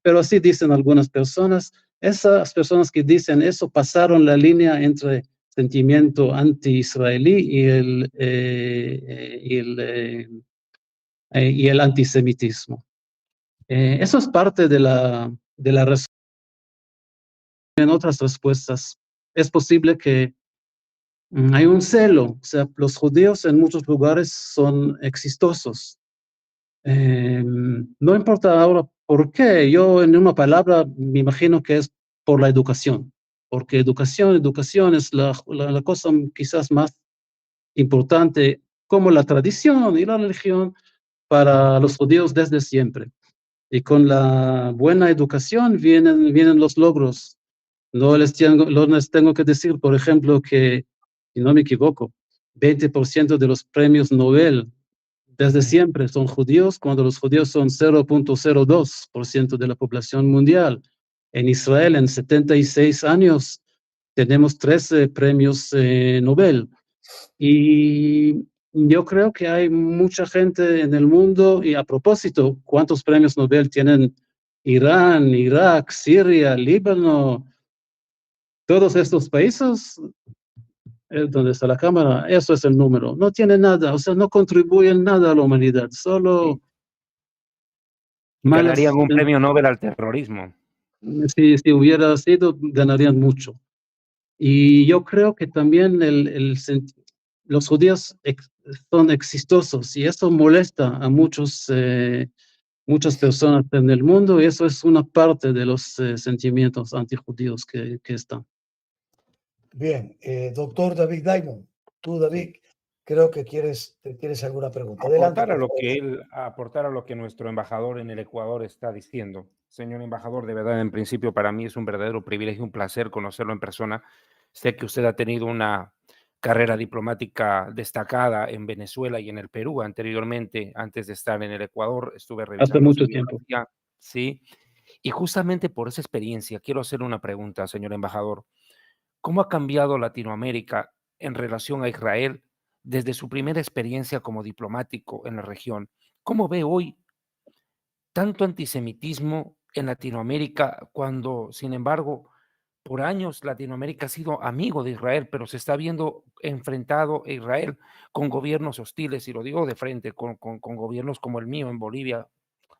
pero así dicen algunas personas. Esas personas que dicen eso pasaron la línea entre sentimiento anti-israelí y el antisemitismo. Eso es parte de la respuesta. En otras respuestas, es posible que hay un celo, o sea, los judíos en muchos lugares son exitosos. No importa ahora por qué, yo en una palabra me imagino que es por la educación, porque educación es la cosa quizás más importante, como la tradición y la religión para los judíos desde siempre. Y con la buena educación vienen los logros. No les tengo que decir, por ejemplo, que, si no me equivoco, 20% de los premios Nobel desde siempre son judíos, cuando los judíos son 0.02% de la población mundial. En Israel, en 76 años, tenemos 13 premios Nobel. Y yo creo que hay mucha gente en el mundo, y a propósito, ¿cuántos premios Nobel tienen Irán, Irak, Siria, Líbano? Todos estos países, donde está la cámara, eso es el número. No tiene nada, o sea, no contribuyen nada a la humanidad, solo malas. Ganarían un premio Nobel al terrorismo. Si hubiera sido, ganarían mucho. Y yo creo que también los judíos son exitosos, y eso molesta a muchas personas en el mundo, y eso es una parte de los sentimientos antijudíos que están. Bien, doctor David Diamond, tú, David, creo que tienes alguna pregunta. Adelante. Aportar a lo que nuestro embajador en el Ecuador está diciendo. Señor embajador, de verdad, en principio, para mí es un verdadero privilegio, un placer conocerlo en persona. Sé que usted ha tenido una carrera diplomática destacada en Venezuela y en el Perú anteriormente, antes de estar en el Ecuador. Estuve revisando hace mucho tiempo. Sí, y justamente por esa experiencia quiero hacer una pregunta, señor embajador. ¿Cómo ha cambiado Latinoamérica en relación a Israel desde su primera experiencia como diplomático en la región? ¿Cómo ve hoy tanto antisemitismo en Latinoamérica cuando, sin embargo, por años Latinoamérica ha sido amigo de Israel, pero se está viendo enfrentado a Israel con gobiernos hostiles, y lo digo de frente, con gobiernos como el mío en Bolivia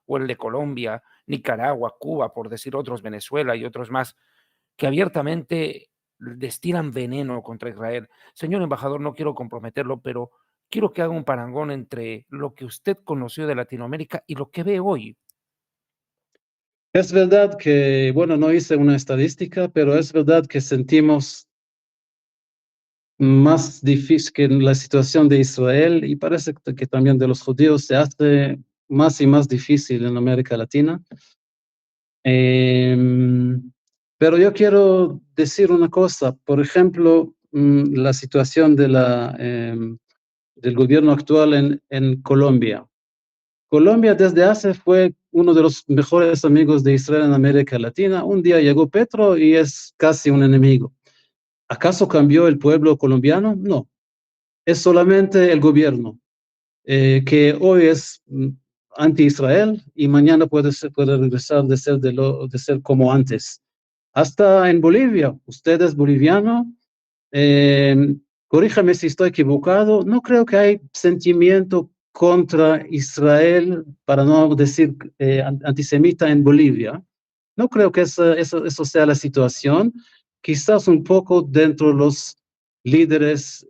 o el de Colombia, Nicaragua, Cuba, por decir otros, Venezuela y otros más, que abiertamente destilan veneno contra Israel? Señor embajador, no quiero comprometerlo, pero quiero que haga un parangón entre lo que usted conoció de Latinoamérica y lo que ve hoy. Es verdad que, bueno, no hice una estadística, pero es verdad que sentimos más difícil que la situación de Israel, y parece que también de los judíos se hace más y más difícil en América Latina. Pero yo quiero decir una cosa, por ejemplo, la situación del gobierno actual en Colombia. Colombia desde hace fue uno de los mejores amigos de Israel en América Latina. Un día llegó Petro y es casi un enemigo. ¿Acaso cambió el pueblo colombiano? No. Es solamente el gobierno, que hoy es anti-Israel y mañana puede regresar de ser como antes. Hasta en Bolivia, usted es boliviano, corríjame si estoy equivocado, no creo que hay sentimiento contra Israel, para no decir antisemita en Bolivia. No creo que eso sea la situación. Quizás un poco dentro de los líderes,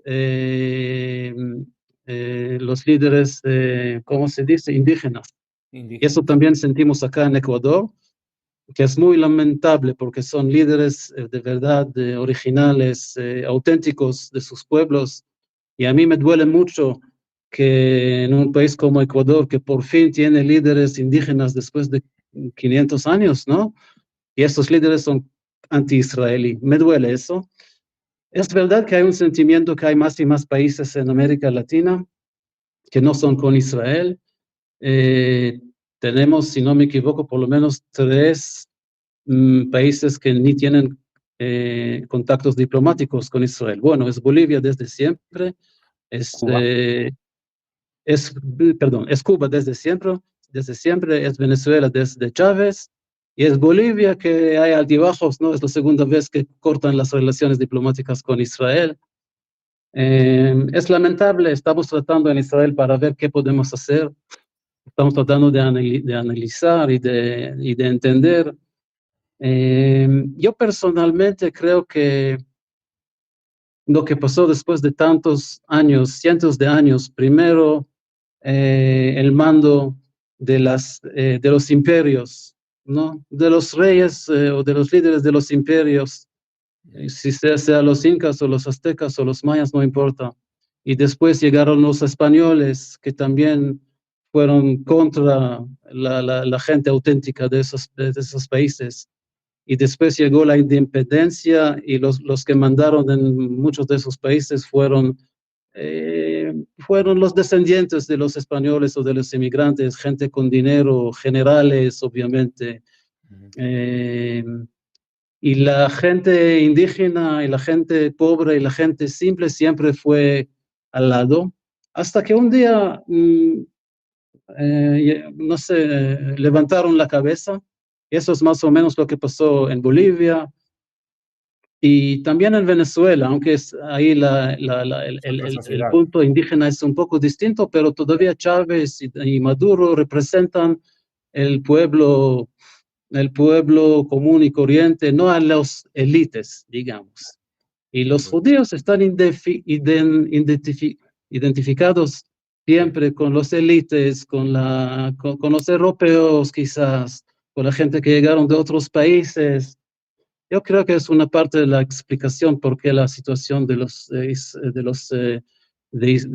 ¿cómo se dice? Indígenas. Y eso también sentimos acá en Ecuador, que es muy lamentable porque son líderes de verdad originales, auténticos de sus pueblos. Y a mí me duele mucho que en un país como Ecuador, que por fin tiene líderes indígenas después de 500 años, ¿no? Y estos líderes son anti-israelí. Me duele eso. Es verdad que hay un sentimiento que hay más y más países en América Latina que no son con Israel. Tenemos, si no me equivoco, por lo menos 3 países que ni tienen contactos diplomáticos con Israel. Bueno, es Bolivia desde siempre, es Cuba desde siempre, es Venezuela desde Chávez, y es Bolivia que hay altibajos, ¿no? Es la segunda vez que cortan las relaciones diplomáticas con Israel. Es lamentable, estamos tratando en Israel para ver qué podemos hacer, estamos tratando de analizar y de entender. Yo personalmente creo que lo que pasó después de tantos años, cientos de años, primero el mando de los imperios, ¿no? De los reyes o de los líderes de los imperios, si sea los incas o los aztecas o los mayas, no importa. Y después llegaron los españoles, que también fueron contra la gente auténtica de esos países. Y después llegó la independencia y los que mandaron en muchos de esos países fueron los descendientes de los españoles o de los inmigrantes, gente con dinero, generales, obviamente. Y la gente indígena y la gente pobre y la gente simple siempre fue al lado, hasta que un día, no sé, levantaron la cabeza. Eso es más o menos lo que pasó en Bolivia y también en Venezuela, aunque ahí el punto indígena es un poco distinto, pero todavía Chávez y Maduro representan el pueblo común y corriente, no a los élites, digamos. Y los judíos están identificados siempre con los élites, con los europeos quizás, con la gente que llegaron de otros países. Yo creo que es una parte de la explicación por qué la situación de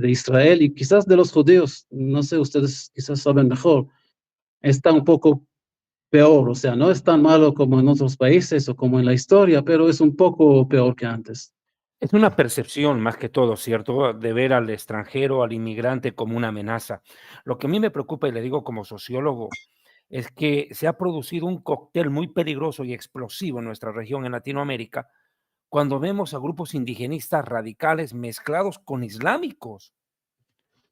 Israel y quizás de los judíos, no sé, ustedes quizás saben mejor, está un poco peor, o sea, no es tan malo como en otros países o como en la historia, pero es un poco peor que antes. Es una percepción más que todo, ¿cierto? De ver al extranjero, al inmigrante como una amenaza. Lo que a mí me preocupa, y le digo como sociólogo, es que se ha producido un cóctel muy peligroso y explosivo en nuestra región, en Latinoamérica, cuando vemos a grupos indigenistas radicales mezclados con islámicos.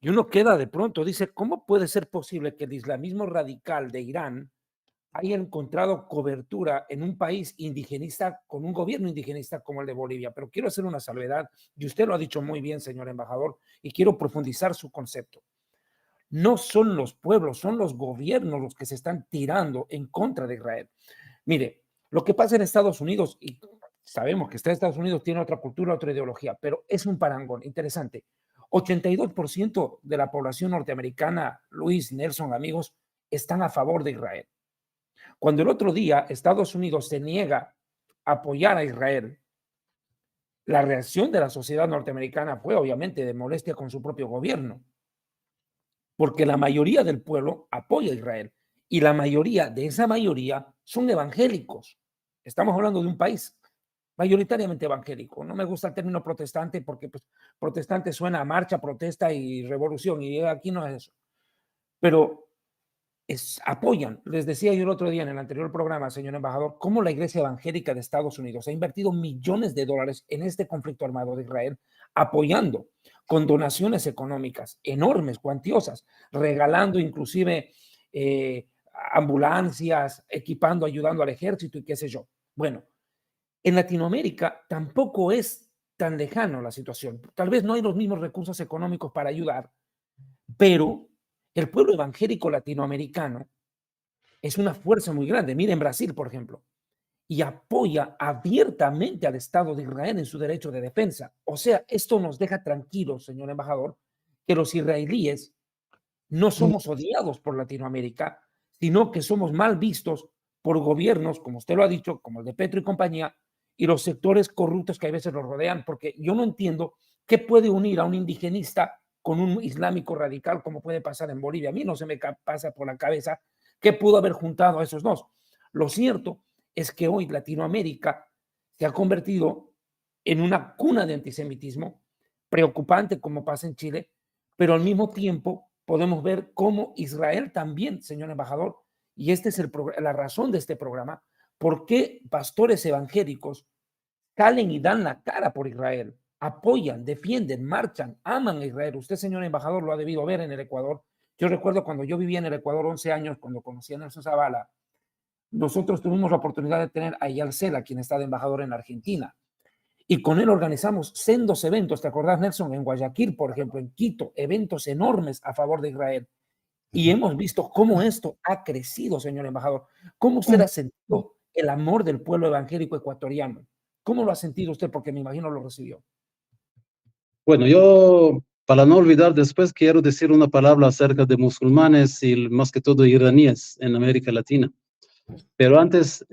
Y uno queda de pronto, dice, ¿cómo puede ser posible que el islamismo radical de Irán haya encontrado cobertura en un país indigenista con un gobierno indigenista como el de Bolivia? Pero quiero hacer una salvedad, y usted lo ha dicho muy bien, señor embajador, y quiero profundizar su concepto. No son los pueblos, son los gobiernos los que se están tirando en contra de Israel. Mire, lo que pasa en Estados Unidos, y sabemos que Estados Unidos tiene otra cultura, otra ideología, pero es un parangón interesante. 82% de la población norteamericana, Luis, Nelson, amigos, están a favor de Israel. Cuando el otro día Estados Unidos se niega a apoyar a Israel, la reacción de la sociedad norteamericana fue obviamente de molestia con su propio gobierno, porque la mayoría del pueblo apoya a Israel y la mayoría de esa mayoría son evangélicos. Estamos hablando de un país mayoritariamente evangélico. No me gusta el término protestante porque pues, protestante suena a marcha, protesta y revolución, y aquí no es eso. Pero apoyan. Les decía yo el otro día en el anterior programa, señor embajador, cómo la Iglesia Evangélica de Estados Unidos ha invertido millones de dólares en este conflicto armado de Israel, apoyando con donaciones económicas enormes, cuantiosas, regalando inclusive ambulancias, equipando, ayudando al ejército y qué sé yo. Bueno, en Latinoamérica tampoco es tan lejano la situación. Tal vez no hay los mismos recursos económicos para ayudar, Pero el pueblo evangélico latinoamericano es una fuerza muy grande. Miren Brasil, por ejemplo, y apoya abiertamente al Estado de Israel en su derecho de defensa. O sea, esto nos deja tranquilos, señor embajador, que los israelíes no somos odiados por Latinoamérica, sino que somos mal vistos por gobiernos, como usted lo ha dicho, como el de Petro y compañía, y los sectores corruptos que a veces los rodean, porque yo no entiendo qué puede unir a un indigenista con un islámico radical, como puede pasar en Bolivia. A mí no se me pasa por la cabeza qué pudo haber juntado a esos dos. Lo cierto es que hoy Latinoamérica se ha convertido en una cuna de antisemitismo preocupante, como pasa en Chile, pero al mismo tiempo podemos ver cómo Israel también, señor embajador, y esta es la razón de este programa, por qué pastores evangélicos salen y dan la cara por Israel, apoyan, defienden, marchan, aman a Israel. Usted, señor embajador, lo ha debido ver en el Ecuador. Yo recuerdo cuando yo vivía en el Ecuador 11 años, cuando conocí a Nelson Zavala, nosotros tuvimos la oportunidad de tener a Eyal Sela, quien está de embajador en Argentina. Y con él organizamos sendos eventos, ¿te acordás, Nelson? En Guayaquil, por ejemplo, en Quito, eventos enormes a favor de Israel. Y hemos visto cómo esto ha crecido, señor embajador. ¿Cómo usted ha sentido el amor del pueblo evangélico ecuatoriano? ¿Cómo lo ha sentido usted? Porque me imagino lo recibió. Bueno, yo, para no olvidar después, quiero decir una palabra acerca de musulmanes y más que todo iraníes en América Latina. Pero antes,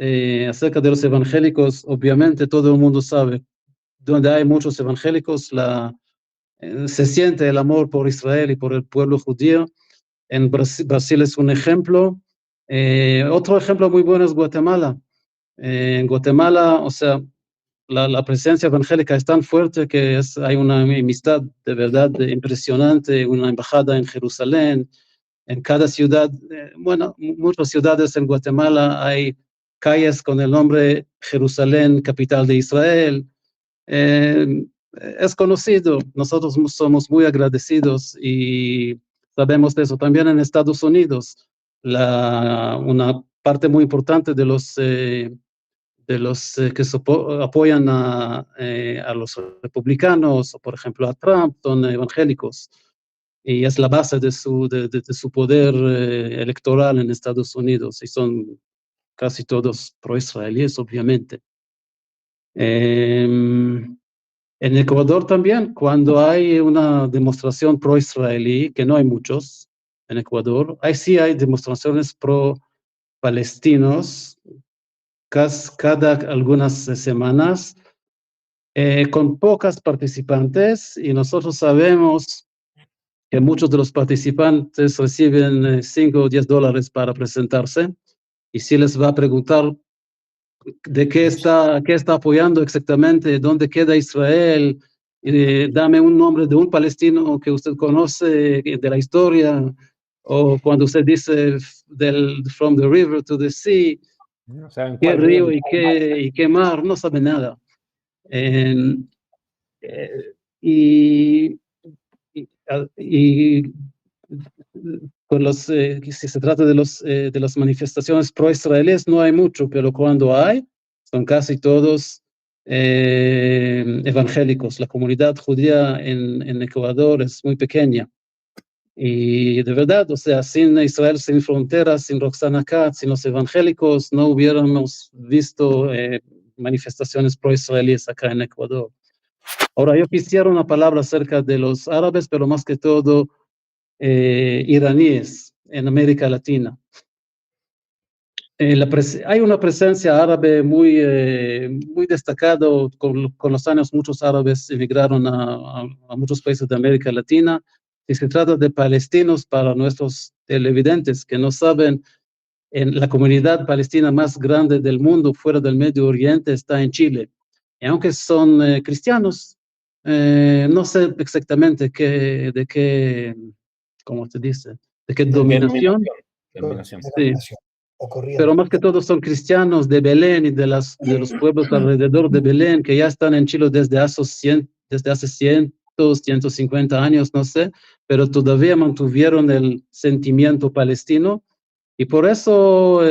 acerca de los evangélicos, obviamente todo el mundo sabe, donde hay muchos evangélicos, se siente el amor por Israel y por el pueblo judío. En Brasil es un ejemplo. Otro ejemplo muy bueno es Guatemala. En Guatemala, o sea, la presencia evangélica es tan fuerte que hay una amistad de verdad impresionante, una embajada en Jerusalén, en cada ciudad, bueno, muchas ciudades en Guatemala hay calles con el nombre Jerusalén, capital de Israel. Es conocido, nosotros somos muy agradecidos y sabemos de eso. También en Estados Unidos, una parte muy importante de los que apoyan a los republicanos, o por ejemplo a Trump, son evangélicos, y es la base de su poder electoral en Estados Unidos, y son casi todos pro-israelíes, obviamente. En Ecuador también, cuando hay una demostración pro-israelí, que no hay muchos en Ecuador, sí hay demostraciones pro-palestinos, cada algunas semanas, con pocas participantes, y nosotros sabemos que muchos de los participantes reciben $5 o $10 para presentarse, y si les va a preguntar de qué está apoyando exactamente, dónde queda Israel, dame un nombre de un palestino que usted conoce de la historia, o cuando usted dice from the river to the sea, No saben qué cuál río río y qué mar, no sabe nada. Y con si se trata de las manifestaciones pro-israelíes, no hay mucho, pero cuando hay, son casi todos evangélicos. La comunidad judía en Ecuador es muy pequeña. Y de verdad, o sea, sin Israel sin fronteras, sin Roxana Katz, sin los evangélicos, no hubiéramos visto manifestaciones pro-israelíes acá en Ecuador. Ahora, yo quisiera una palabra acerca de los árabes, pero más que todo iraníes en América Latina. Hay una presencia árabe muy destacada. Con los años muchos árabes emigraron a muchos países de América Latina. Si se trata de palestinos, para nuestros televidentes que no saben, en la comunidad palestina más grande del mundo fuera del Medio Oriente está en Chile. Y aunque son cristianos, no sé exactamente de qué, ¿cómo se dice? ¿De qué dominación? Sí. Pero más que todo son cristianos de Belén y de los pueblos alrededor de Belén, que ya están en Chile desde hace 150 años, no sé, pero todavía mantuvieron el sentimiento palestino, y por eso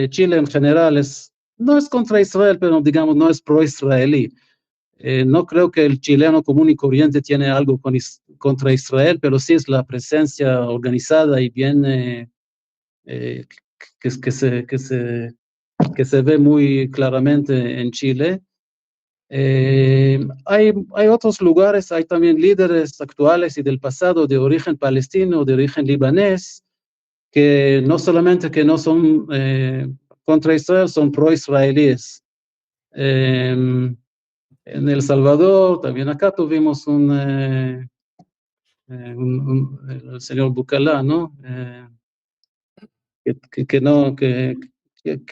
Chile en general no es contra Israel, pero digamos no es pro-israelí. No creo que el chileno común y corriente tiene algo contra Israel, pero sí es la presencia organizada y bien que se ve muy claramente en Chile. Hay otros lugares, hay también líderes actuales y del pasado de origen palestino, de origen libanés, que no solamente que no son contra Israel, son pro-israelíes. En El Salvador, también acá tuvimos el señor Bucalá, ¿no? Que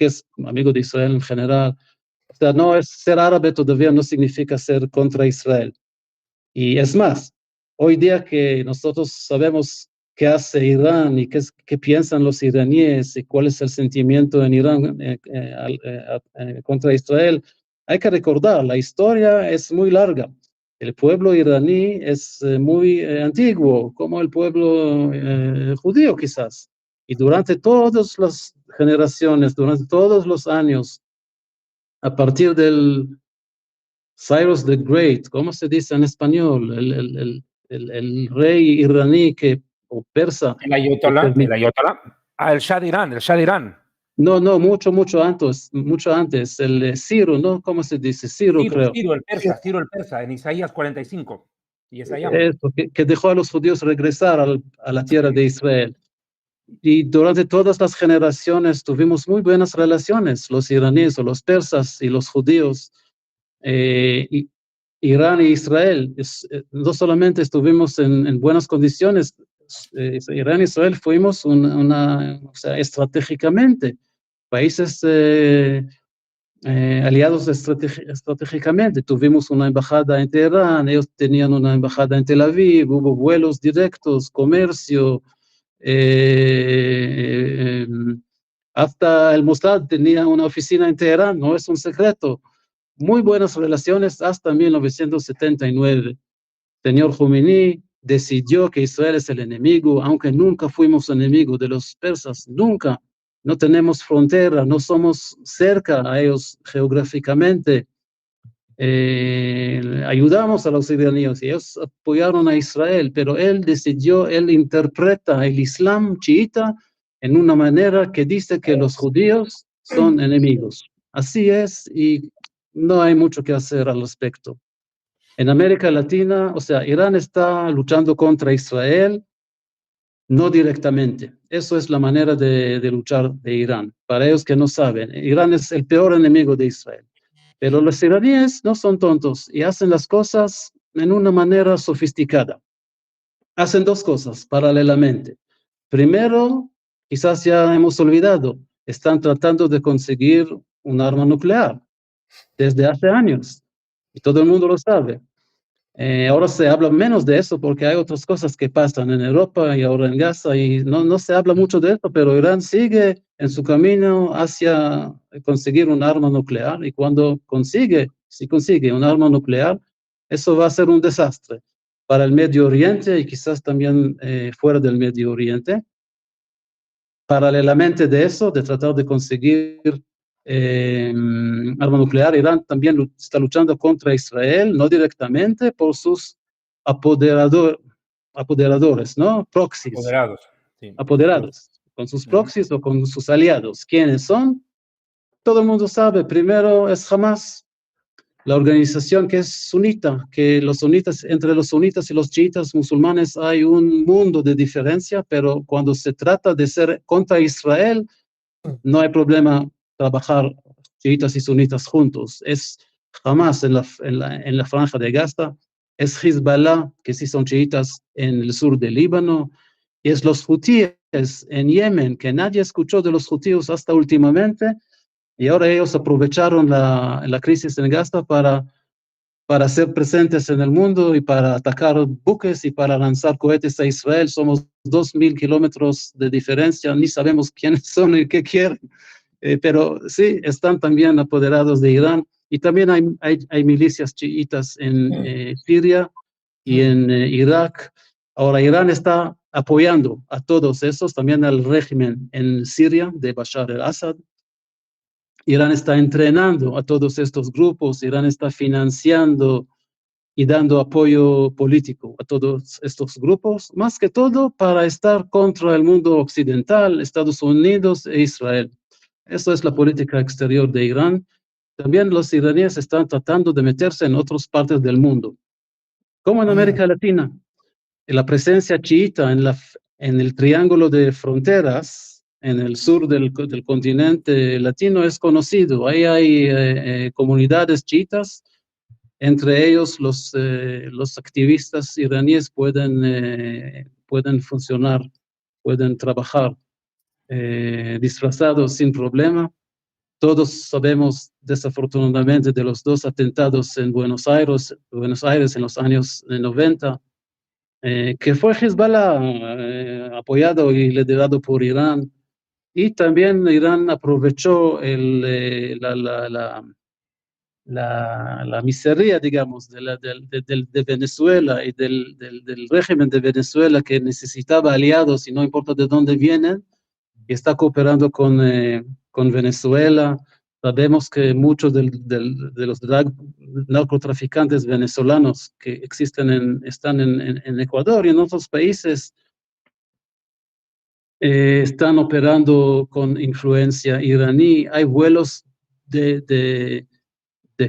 es amigo de Israel en general. O sea, ser árabe todavía no significa ser contra Israel. Y es más, hoy día que nosotros sabemos qué hace Irán y qué piensan los iraníes y cuál es el sentimiento en Irán contra Israel, hay que recordar, la historia es muy larga. El pueblo iraní es muy antiguo, como el pueblo judío quizás. Y durante todas las generaciones, durante todos los años, a partir del Cyrus the Great, ¿cómo se dice en español? El rey iraní o persa. El Ayatollah, el Shah de Irán, el Shah de Irán. No, mucho antes, el Ciro, ¿no? ¿Cómo se dice? Ciro, creo. Ciro el persa, en Isaías 45. Y Eso, que dejó a los judíos regresar a la tierra de Israel. Y durante todas las generaciones tuvimos muy buenas relaciones, los iraníes o los persas y los judíos. Irán e Israel, no solamente estuvimos en buenas condiciones, Irán e Israel fuimos o sea, estratégicamente, países aliados estratégicamente. Tuvimos una embajada en Teherán, ellos tenían una embajada en Tel Aviv, hubo vuelos directos, comercio, hasta el Mossad tenía una oficina en Teherán, no es un secreto. Muy buenas relaciones hasta 1979. Señor Khomeini decidió que Israel es el enemigo, aunque nunca fuimos enemigos de los persas, nunca. No tenemos frontera, no somos cerca a ellos geográficamente. Ayudamos a los iraníes y ellos apoyaron a Israel, pero él interpreta el Islam chiita en una manera que dice que los judíos son enemigos. Así es, y no hay mucho que hacer al respecto. En América Latina, o sea, Irán está luchando contra Israel, no directamente. Eso es la manera de luchar de Irán. Para ellos que no saben, Irán es el peor enemigo de Israel. Pero los iraníes no son tontos y hacen las cosas en una manera sofisticada. Hacen dos cosas paralelamente. Primero, quizás ya hemos olvidado, están tratando de conseguir un arma nuclear desde hace años y todo el mundo lo sabe. Ahora se habla menos de eso porque hay otras cosas que pasan en Europa y ahora en Gaza y no se habla mucho de esto, pero Irán sigue en su camino hacia conseguir un arma nuclear y cuando si consigue un arma nuclear, eso va a ser un desastre para el Medio Oriente y quizás también fuera del Medio Oriente. Paralelamente de eso, de tratar de conseguir arma nuclear, Irán también está luchando contra Israel, no directamente por sus apoderadores, ¿no? Proxies. Apoderados, con sus proxies o con sus aliados. ¿Quiénes son? Todo el mundo sabe. Primero es Hamas, la organización que es sunita, que entre los sunitas y los chiitas musulmanes hay un mundo de diferencia, pero cuando se trata de ser contra Israel, no hay problema trabajar chiitas y sunitas juntos. Es Hamas en la franja de Gaza, es Hezbollah, que sí son chiitas en el sur del Líbano, y es los hutíes en Yemen, que nadie escuchó de los hutíes hasta últimamente, y ahora ellos aprovecharon la crisis en Gaza para ser presentes en el mundo y para atacar buques y para lanzar cohetes a Israel. Somos 2.000 kilómetros de diferencia, ni sabemos quiénes son y qué quieren, pero sí, están también apoderados de Irán. Y también hay milicias chiitas en Siria y en Irak. Ahora Irán está apoyando a todos esos, también al régimen en Siria de Bashar al-Assad. Irán está entrenando a todos estos grupos, Irán está financiando y dando apoyo político a todos estos grupos, más que todo para estar contra el mundo occidental, Estados Unidos e Israel. Eso es la política exterior de Irán. También los iraníes están tratando de meterse en otras partes del mundo, como en América Latina. La presencia chiita en el triángulo de fronteras, en el sur del continente latino, es conocido. Ahí hay comunidades chiitas. Entre ellos, los activistas iraníes pueden funcionar, pueden trabajar disfrazados sin problema. Todos sabemos, desafortunadamente, de los 2 atentados en Buenos Aires en los años 90, que fue Hezbollah apoyado y liderado por Irán. Y también Irán aprovechó la miseria, digamos, de Venezuela y del régimen de Venezuela, que necesitaba aliados y no importa de dónde vienen, y está cooperando con Venezuela. Sabemos que muchos de los narcotraficantes venezolanos que están en Ecuador y en otros países están operando con influencia iraní. Hay vuelos de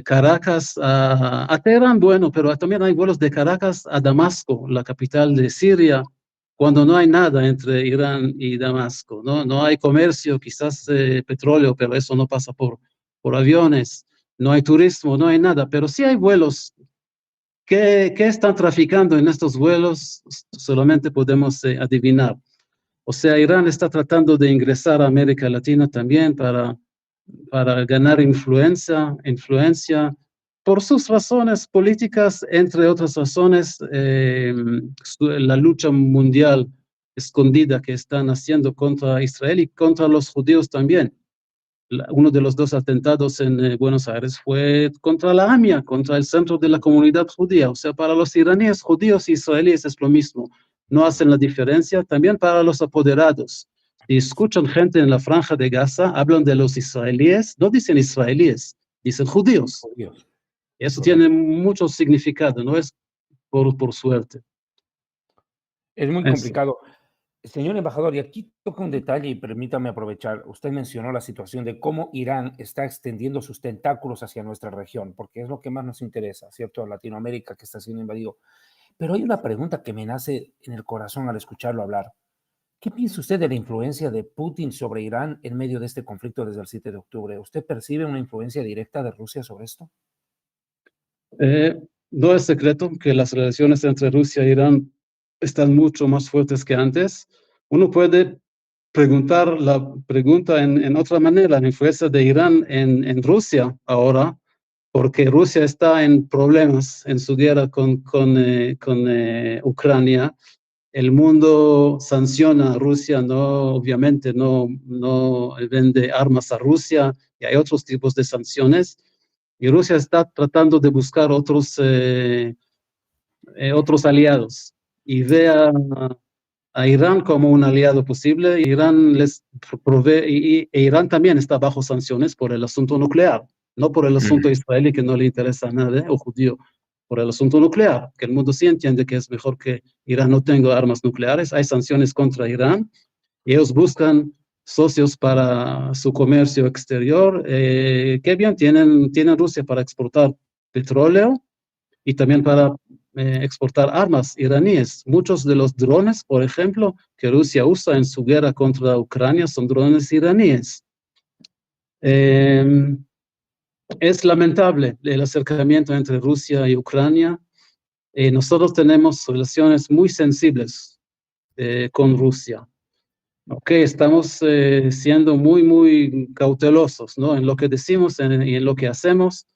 Caracas a Teherán, bueno, pero también hay vuelos de Caracas a Damasco, la capital de Siria, cuando no hay nada entre Irán y Damasco, ¿no? No hay comercio, quizás petróleo, pero eso no pasa por aviones, no hay turismo, no hay nada, pero sí hay vuelos. ¿Qué están traficando en estos vuelos? Solamente podemos adivinar. O sea, Irán está tratando de ingresar a América Latina también para ganar influencia por sus razones políticas, entre otras razones, la lucha mundial escondida que están haciendo contra Israel y contra los judíos también. Uno de los 2 atentados en Buenos Aires fue contra la AMIA, contra el centro de la comunidad judía. O sea, para los iraníes, judíos y israelíes es lo mismo. No hacen la diferencia. También para los apoderados. Si escuchan gente en la franja de Gaza, hablan de los israelíes, no dicen israelíes, dicen judíos. Eso tiene mucho significado, no es por suerte. Es muy complicado. Señor embajador, y aquí toca un detalle y permítame aprovechar. Usted mencionó la situación de cómo Irán está extendiendo sus tentáculos hacia nuestra región, porque es lo que más nos interesa, ¿cierto? Latinoamérica que está siendo invadido. Pero hay una pregunta que me nace en el corazón al escucharlo hablar. ¿Qué piensa usted de la influencia de Putin sobre Irán en medio de este conflicto desde el 7 de octubre? ¿Usted percibe una influencia directa de Rusia sobre esto? No es secreto que las relaciones entre Rusia e Irán están mucho más fuertes que antes. Uno puede preguntar la pregunta en otra manera, la influencia de Irán en Rusia ahora, porque Rusia está en problemas en su guerra con Ucrania. El mundo sanciona a Rusia, obviamente no vende armas a Rusia, y hay otros tipos de sanciones, y Rusia está tratando de buscar otros aliados, y ve a Irán como un aliado posible. Irán les provee, e Irán también está bajo sanciones por el asunto nuclear, no por el asunto israelí, que no le interesa a nadie, o judío, por el asunto nuclear, que el mundo sí entiende que es mejor que Irán no tenga armas nucleares. Hay sanciones contra Irán, y ellos buscan socios para su comercio exterior. Qué bien, tienen Rusia para exportar petróleo y también para exportar armas iraníes. Muchos de los drones, por ejemplo, que Rusia usa en su guerra contra Ucrania son drones iraníes. Es lamentable el acercamiento entre Rusia y Ucrania. Nosotros tenemos relaciones muy sensibles con Rusia. Okay, estamos siendo muy cautelosos, ¿no? En lo que decimos y en lo que hacemos,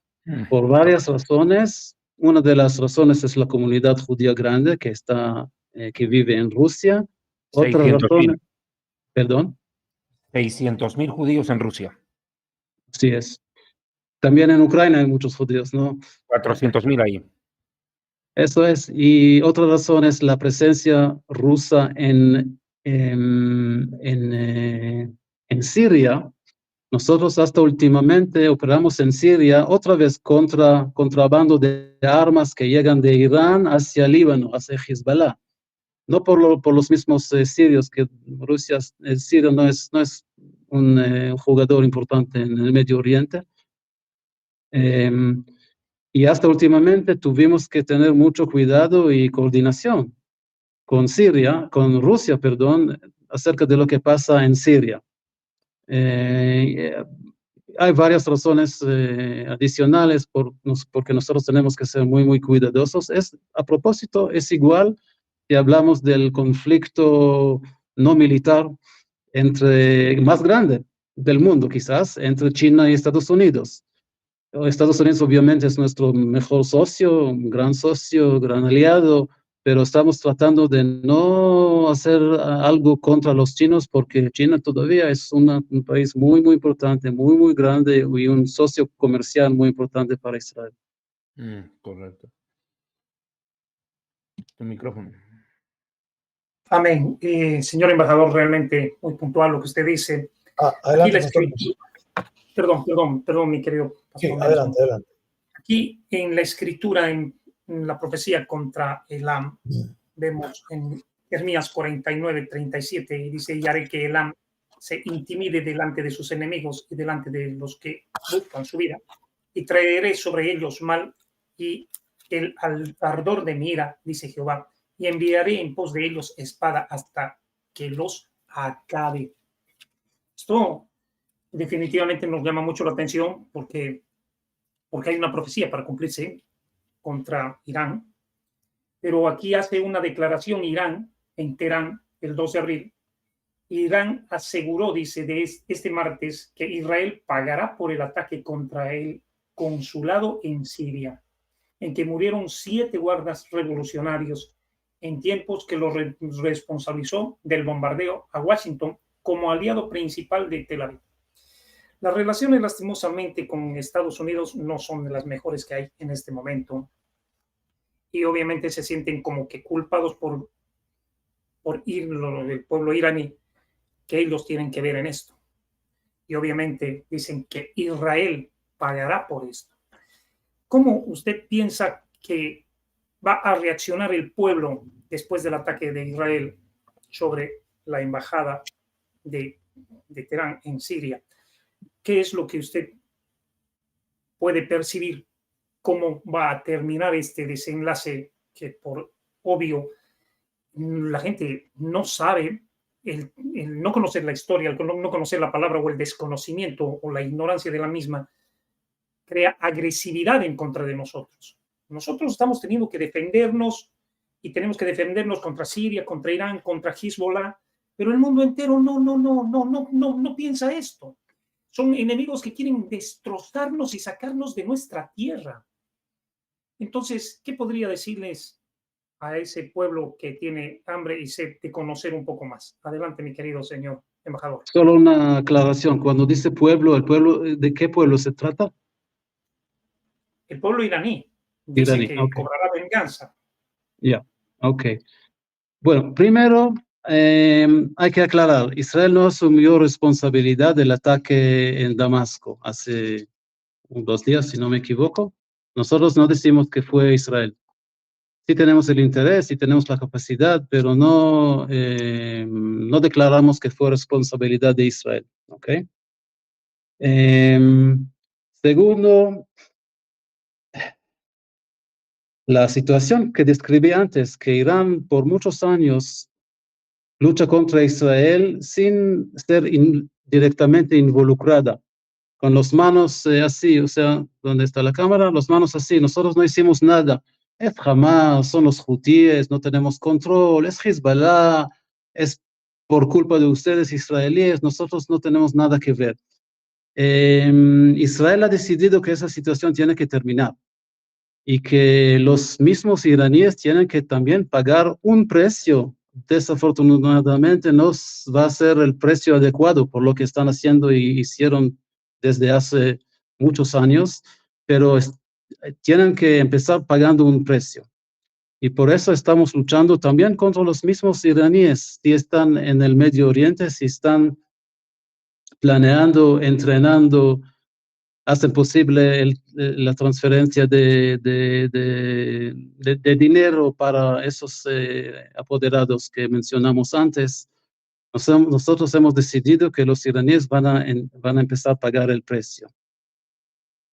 por varias razones. Una de las razones es la comunidad judía grande que vive en Rusia. Otra razón, perdón. 600,000 judíos en Rusia. Sí es. También en Ucrania hay muchos judíos, ¿no? 400,000 ahí. Eso es. Y otra razón es la presencia rusa en Siria, Nosotros hasta últimamente operamos en Siria otra vez contra contrabando de armas que llegan de Irán hacia Líbano, hacia Hezbollah. No por los mismos sirios, que Rusia, el sirio no es un jugador importante en el Medio Oriente. Y hasta últimamente tuvimos que tener mucho cuidado y coordinación con Rusia, perdón, acerca de lo que pasa en Siria. Hay varias razones adicionales porque nosotros tenemos que ser muy, muy cuidadosos. A propósito, es igual si hablamos del conflicto no militar más grande del mundo, quizás, entre China y Estados Unidos. Estados Unidos obviamente es nuestro mejor socio, un gran aliado, pero estamos tratando de no hacer algo contra los chinos porque China todavía es un país muy, muy importante, muy, muy grande y un socio comercial muy importante para Israel. Correcto. Tu micrófono. Amén. Señor embajador, realmente muy puntual lo que usted dice. Adelante, perdón, mi querido pastor. Sí, adelante. Aquí en la escritura, en la profecía contra Elam, vemos en Jeremías 49:37, y dice: y haré que Elam se intimide delante de sus enemigos y delante de los que buscan su vida, y traeré sobre ellos mal y el ardor de mi ira, dice Jehová, y enviaré en pos de ellos espada hasta que los acabe. Esto definitivamente nos llama mucho la atención porque hay una profecía para cumplirse contra Irán, pero aquí hace una declaración Irán en Teherán el 2 de abril. Irán aseguró, dice, de este martes, que Israel pagará por el ataque contra el consulado en Siria, en que murieron 7 guardas revolucionarios en tiempos que lo responsabilizó del bombardeo a Washington como aliado principal de Tel Aviv. Las relaciones, lastimosamente, con Estados Unidos no son de las mejores que hay en este momento. Y obviamente se sienten como que culpados por ir el pueblo iraní, que ellos tienen que ver en esto. Y obviamente dicen que Israel pagará por esto. ¿Cómo usted piensa que va a reaccionar el pueblo después del ataque de Israel sobre la embajada de Teherán en Siria? ¿Qué es lo que usted puede percibir? ¿Cómo va a terminar este desenlace que, por obvio, la gente no sabe, el no conocer la historia, el no conocer la palabra, o el desconocimiento o la ignorancia de la misma, crea agresividad en contra de nosotros? Nosotros estamos teniendo que defendernos y tenemos que defendernos contra Siria, contra Irán, contra Hezbollah, pero el mundo entero no piensa esto. Son enemigos que quieren destrozarnos y sacarnos de nuestra tierra. Entonces, ¿qué podría decirles a ese pueblo que tiene hambre y sed de conocer un poco más? Adelante, mi querido señor embajador. Solo una aclaración. Cuando dice pueblo, ¿el pueblo de qué pueblo se trata? El pueblo iraní. Dice Iraní, que okay. Cobrará venganza. Ya, ok. Bueno, primero hay que aclarar, Israel no asumió responsabilidad del ataque en Damasco hace 2 días, si no me equivoco. Nosotros no decimos que fue Israel. Sí tenemos el interés, sí tenemos la capacidad, pero no declaramos que fue responsabilidad de Israel, ¿ok? Segundo, la situación que describí antes, que Irán por muchos años lucha contra Israel sin ser directamente involucrada, con las manos así, o sea, ¿dónde está la cámara? Las manos así, nosotros no hicimos nada. Es Hamas, son los hutíes, no tenemos control, es Hezbollah, es por culpa de ustedes israelíes, nosotros no tenemos nada que ver. Israel ha decidido que esa situación tiene que terminar y que los mismos iraníes tienen que también pagar un precio. Desafortunadamente no va a ser el precio adecuado por lo que están haciendo y hicieron desde hace muchos años, pero tienen que empezar pagando un precio. Y por eso estamos luchando también contra los mismos iraníes, si están en el Medio Oriente, si están planeando, entrenando, hacen posible la transferencia de dinero para esos apoderados que mencionamos antes. Nosotros hemos decidido que los iraníes van a empezar a pagar el precio.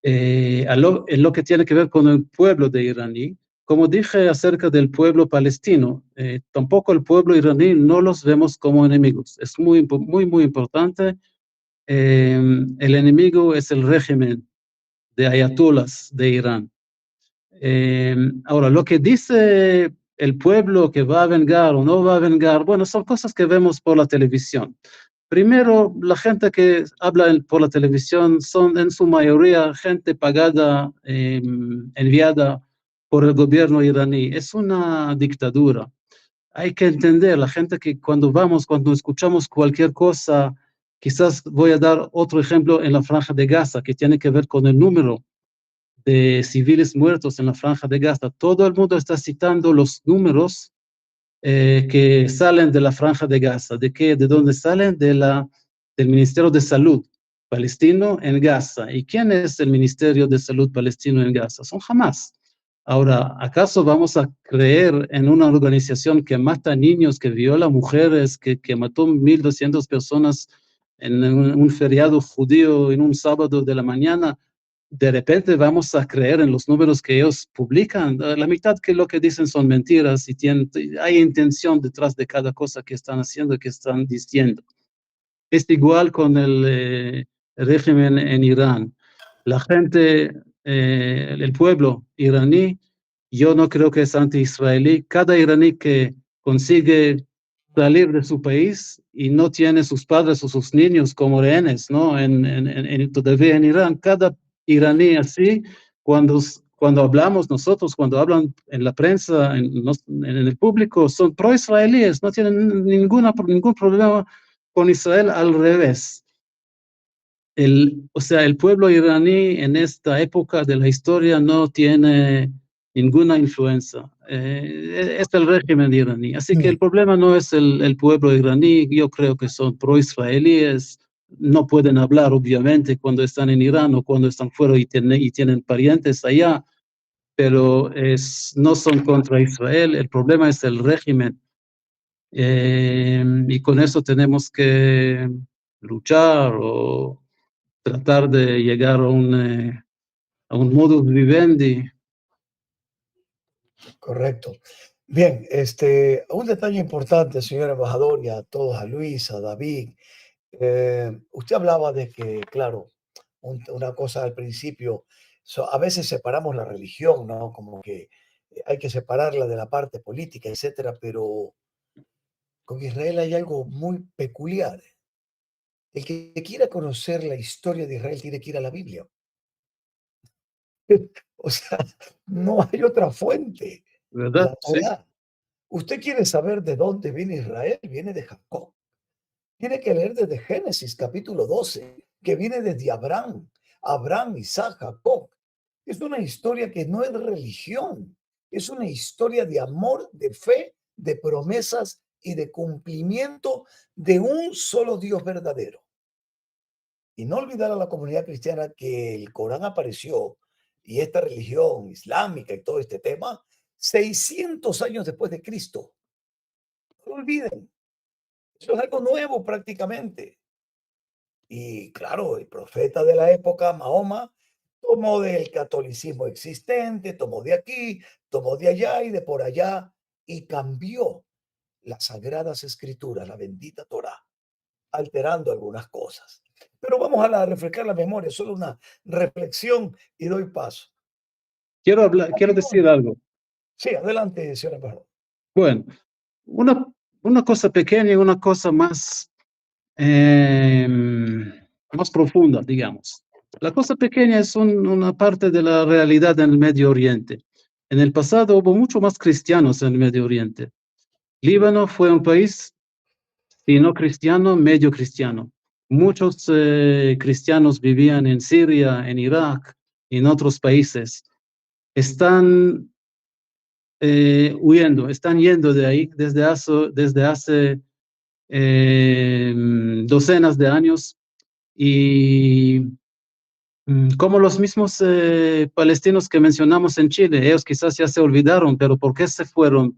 En lo que tiene que ver con el pueblo de iraní, como dije acerca del pueblo palestino, tampoco el pueblo iraní no los vemos como enemigos. Es muy, muy, muy importante. El enemigo es el régimen de ayatolás de Irán. Ahora, lo que dice el pueblo que va a vengar o no va a vengar, bueno, son cosas que vemos por la televisión. Primero, la gente que habla por la televisión son en su mayoría gente pagada, enviada por el gobierno iraní. Es una dictadura. Hay que entender, la gente que cuando escuchamos cualquier cosa, quizás voy a dar otro ejemplo en la Franja de Gaza, que tiene que ver con el número de civiles muertos en la Franja de Gaza. Todo el mundo está citando los números que salen de la Franja de Gaza. ¿De dónde salen? Del Ministerio de Salud palestino en Gaza. ¿Y quién es el Ministerio de Salud palestino en Gaza? Son Hamas. Ahora, ¿acaso vamos a creer en una organización que mata niños, que viola mujeres, que mató 1.200 personas en un feriado judío en un sábado de la mañana? De repente vamos a creer en los números que ellos publican. La mitad que lo que dicen son mentiras y hay intención detrás de cada cosa que están haciendo, que están diciendo. Es igual con el régimen en Irán. La gente, el pueblo iraní, yo no creo que es anti-israelí. Cada iraní que consigue salir de su país y no tiene sus padres o sus niños como rehenes, ¿no? Todavía en Irán, cada iraní así, cuando hablamos nosotros, cuando hablan en la prensa, en el público, son pro-israelíes, no tienen ningún problema con Israel, al revés. O sea, el pueblo iraní en esta época de la historia no tiene ninguna influencia. Es el régimen iraní. Así que el problema no es el pueblo iraní, yo creo que son pro-israelíes, no pueden hablar obviamente cuando están en Irán o cuando están fuera y tienen parientes allá, pero no son contra Israel, el problema es el régimen. Y con eso tenemos que luchar o tratar de llegar a un modus vivendi. Correcto. Bien, un detalle importante, señor embajador, y a todos, a Luis, a David. Usted hablaba de que, claro, una cosa al principio, a veces separamos la religión, ¿no? Como que hay que separarla de la parte política, etcétera, pero con Israel hay algo muy peculiar. El que quiera conocer la historia de Israel tiene que ir a la Biblia. O sea, no hay otra fuente. ¿Verdad? La Sí. Torá. Usted quiere saber de dónde viene Israel, viene de Jacob. Tiene que leer desde Génesis capítulo 12, que viene desde Abraham, Isaac, Jacob. Es una historia que no es religión, es una historia de amor, de fe, de promesas y de cumplimiento de un solo Dios verdadero. Y no olvidar a la comunidad cristiana que el Corán apareció y esta religión islámica y todo este tema 600 años después de Cristo. No lo olviden. Eso es algo nuevo prácticamente. Y claro, el profeta de la época, Mahoma, tomó del catolicismo existente, tomó de aquí, tomó de allá y de por allá y cambió las sagradas escrituras, la bendita Torá, alterando algunas cosas. Pero vamos a refrescar la memoria, solo una reflexión y doy paso. Quiero decir algo. Sí, adelante, señor embajador. Bueno, una cosa pequeña y una cosa más profunda, digamos. La cosa pequeña es una parte de la realidad en el Medio Oriente. En el pasado hubo mucho más cristianos en el Medio Oriente. Líbano fue un país, si no cristiano, medio cristiano. Muchos cristianos vivían en Siria, en Irak, en otros países. Están huyendo, están yendo de ahí desde hace docenas de años Y como los mismos palestinos que mencionamos en Chile, ellos quizás ya se olvidaron, pero ¿por qué se fueron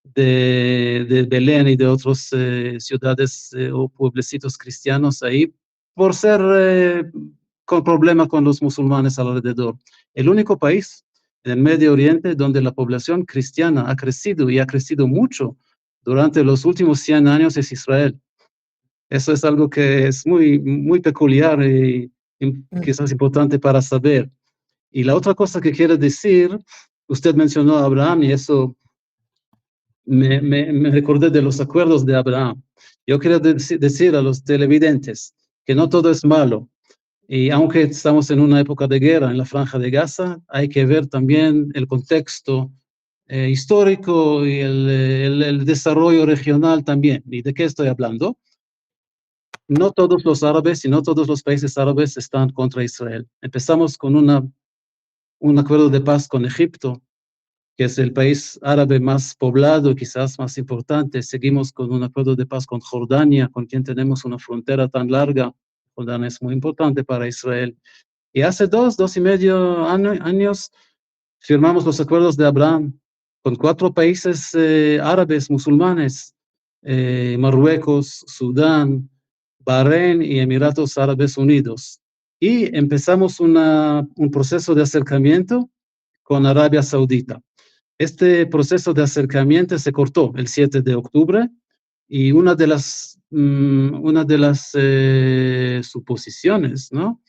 de Belén y de otras ciudades o pueblecitos cristianos ahí? Por ser con problemas con los musulmanes alrededor. El único país en el Medio Oriente donde la población cristiana ha crecido y ha crecido mucho durante los últimos 100 años es Israel. Eso es algo que es muy peculiar y quizás importante para saber. Y la otra cosa que quiero decir, usted mencionó a Abraham y eso me recordé de los acuerdos de Abraham. Yo quiero decir a los televidentes que no todo es malo. Y aunque estamos en una época de guerra en la Franja de Gaza, hay que ver también el contexto histórico y el desarrollo regional también. ¿Y de qué estoy hablando? No todos los árabes y no todos los países árabes están contra Israel. Empezamos con un acuerdo de paz con Egipto, que es el país árabe más poblado, quizás más importante. Seguimos con un acuerdo de paz con Jordania, con quien tenemos una frontera tan larga. Jordania es muy importante para Israel. Y hace 2 y medio años firmamos los acuerdos de Abraham con 4 países árabes musulmanes, Marruecos, Sudán, Bahrein y Emiratos Árabes Unidos. Y empezamos un proceso de acercamiento con Arabia Saudita. Este proceso de acercamiento se cortó el 7 de octubre y una de las suposiciones, ¿no?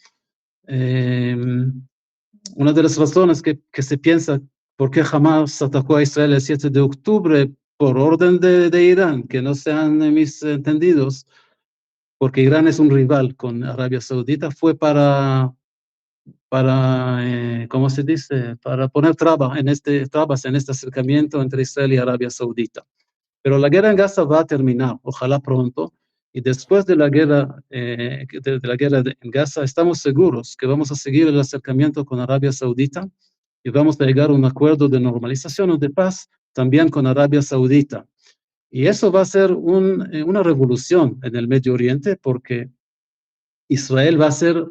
Una de las razones que se piensa por qué Hamas atacó a Israel el 7 de octubre por orden de Irán, que no sean mis entendidos, porque Irán es un rival con Arabia Saudita, fue para ¿cómo se dice? Para poner trabas en este acercamiento entre Israel y Arabia Saudita. Pero la guerra en Gaza va a terminar, ojalá pronto, y después de la guerra, en Gaza, estamos seguros que vamos a seguir el acercamiento con Arabia Saudita y vamos a llegar a un acuerdo de normalización o de paz también con Arabia Saudita. Y eso va a ser una revolución en el Medio Oriente porque Israel va a ser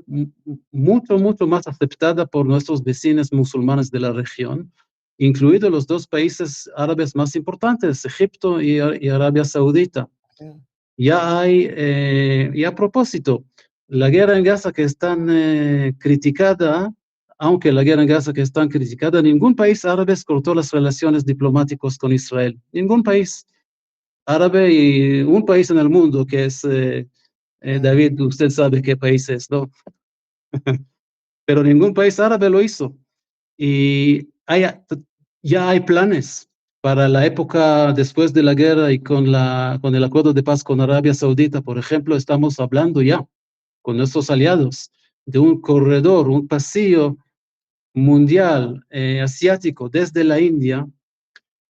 mucho más aceptada por nuestros vecinos musulmanes de la región, incluidos los 2 países árabes más importantes, Egipto y Arabia Saudita. Y a propósito, la guerra en Gaza que es tan criticada, aunque la guerra en Gaza que es tan criticada, ningún país árabe cortó las relaciones diplomáticas con Israel. Ningún país árabe y un país en el mundo que es... David, usted sabe qué país es, ¿no? Pero ningún país árabe lo hizo. Y ya hay planes para la época después de la guerra y con el acuerdo de paz con Arabia Saudita, por ejemplo, estamos hablando ya con nuestros aliados de un corredor, un pasillo mundial asiático desde la India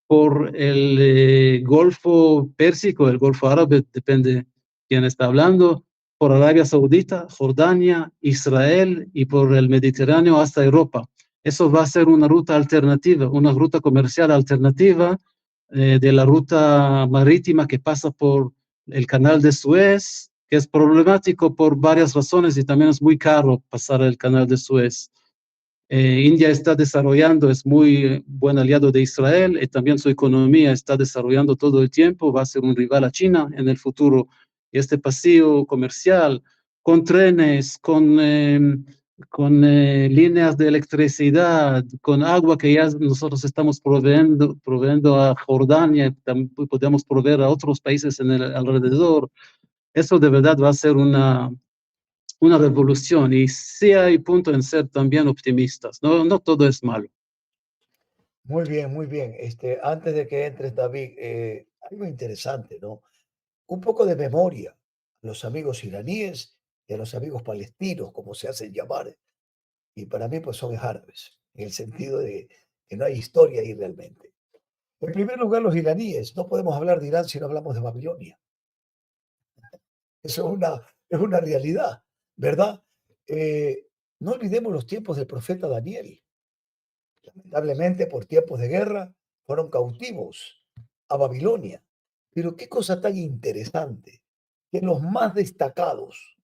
por el Golfo Pérsico, el Golfo Árabe, depende quién está hablando, por Arabia Saudita, Jordania, Israel y por el Mediterráneo hasta Europa. Eso va a ser una ruta alternativa, una ruta comercial alternativa de la ruta marítima que pasa por el canal de Suez, que es problemático por varias razones y también es muy caro pasar el canal de Suez. India está desarrollando, es muy buen aliado de Israel y también su economía está desarrollando todo el tiempo, va a ser un rival a China en el futuro. Y este pasillo comercial con trenes, con líneas de electricidad, con agua que ya nosotros estamos proveyendo a Jordania, también podemos proveer a otros países en el alrededor. Eso de verdad va a ser una revolución y sí hay punto en ser también optimistas, no todo es malo. Muy bien, muy bien. Antes de que entres, David, algo interesante, ¿no? Un poco de memoria a los amigos iraníes y a los amigos palestinos, como se hacen llamar, y para mí pues son árabes, en el sentido de que no hay historia ahí realmente. En primer lugar, los iraníes, no podemos hablar de Irán si no hablamos de Babilonia. Eso es una realidad, ¿verdad? No olvidemos los tiempos del profeta Daniel. Lamentablemente, por tiempos de guerra, fueron cautivos a Babilonia. Pero qué cosa tan interesante, que los más destacados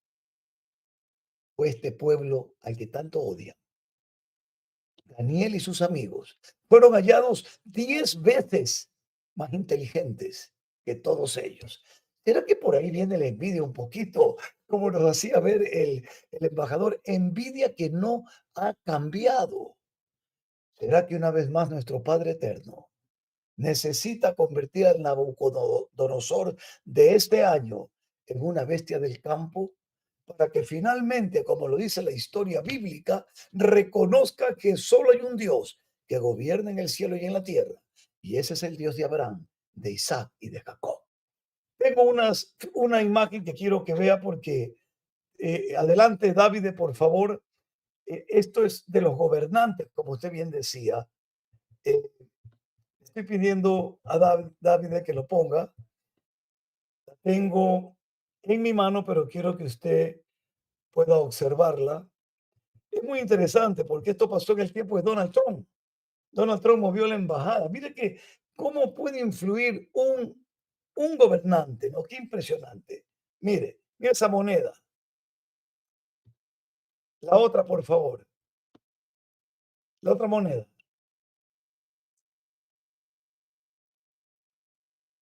fue este pueblo al que tanto odian. Daniel y sus amigos fueron hallados 10 veces más inteligentes que todos ellos. ¿Será que por ahí viene la envidia un poquito? Como nos hacía ver el embajador, envidia que no ha cambiado. ¿Será que una vez más nuestro Padre Eterno necesita convertir al Nabucodonosor de este año en una bestia del campo para que finalmente, como lo dice la historia bíblica, reconozca que solo hay un Dios que gobierna en el cielo y en la tierra? Y ese es el Dios de Abraham, de Isaac y de Jacob. Tengo una imagen que quiero que vea porque adelante, David, por favor. Esto es de los gobernantes, como usted bien decía. Eh, Estoy pidiendo a David que lo ponga. La tengo en mi mano, pero quiero que usted pueda observarla. Es muy interesante porque esto pasó en el tiempo de Donald Trump. Donald Trump movió la embajada. Mire que cómo puede influir un gobernante, ¿no? Qué impresionante. Mire esa moneda. La otra, por favor. La otra moneda.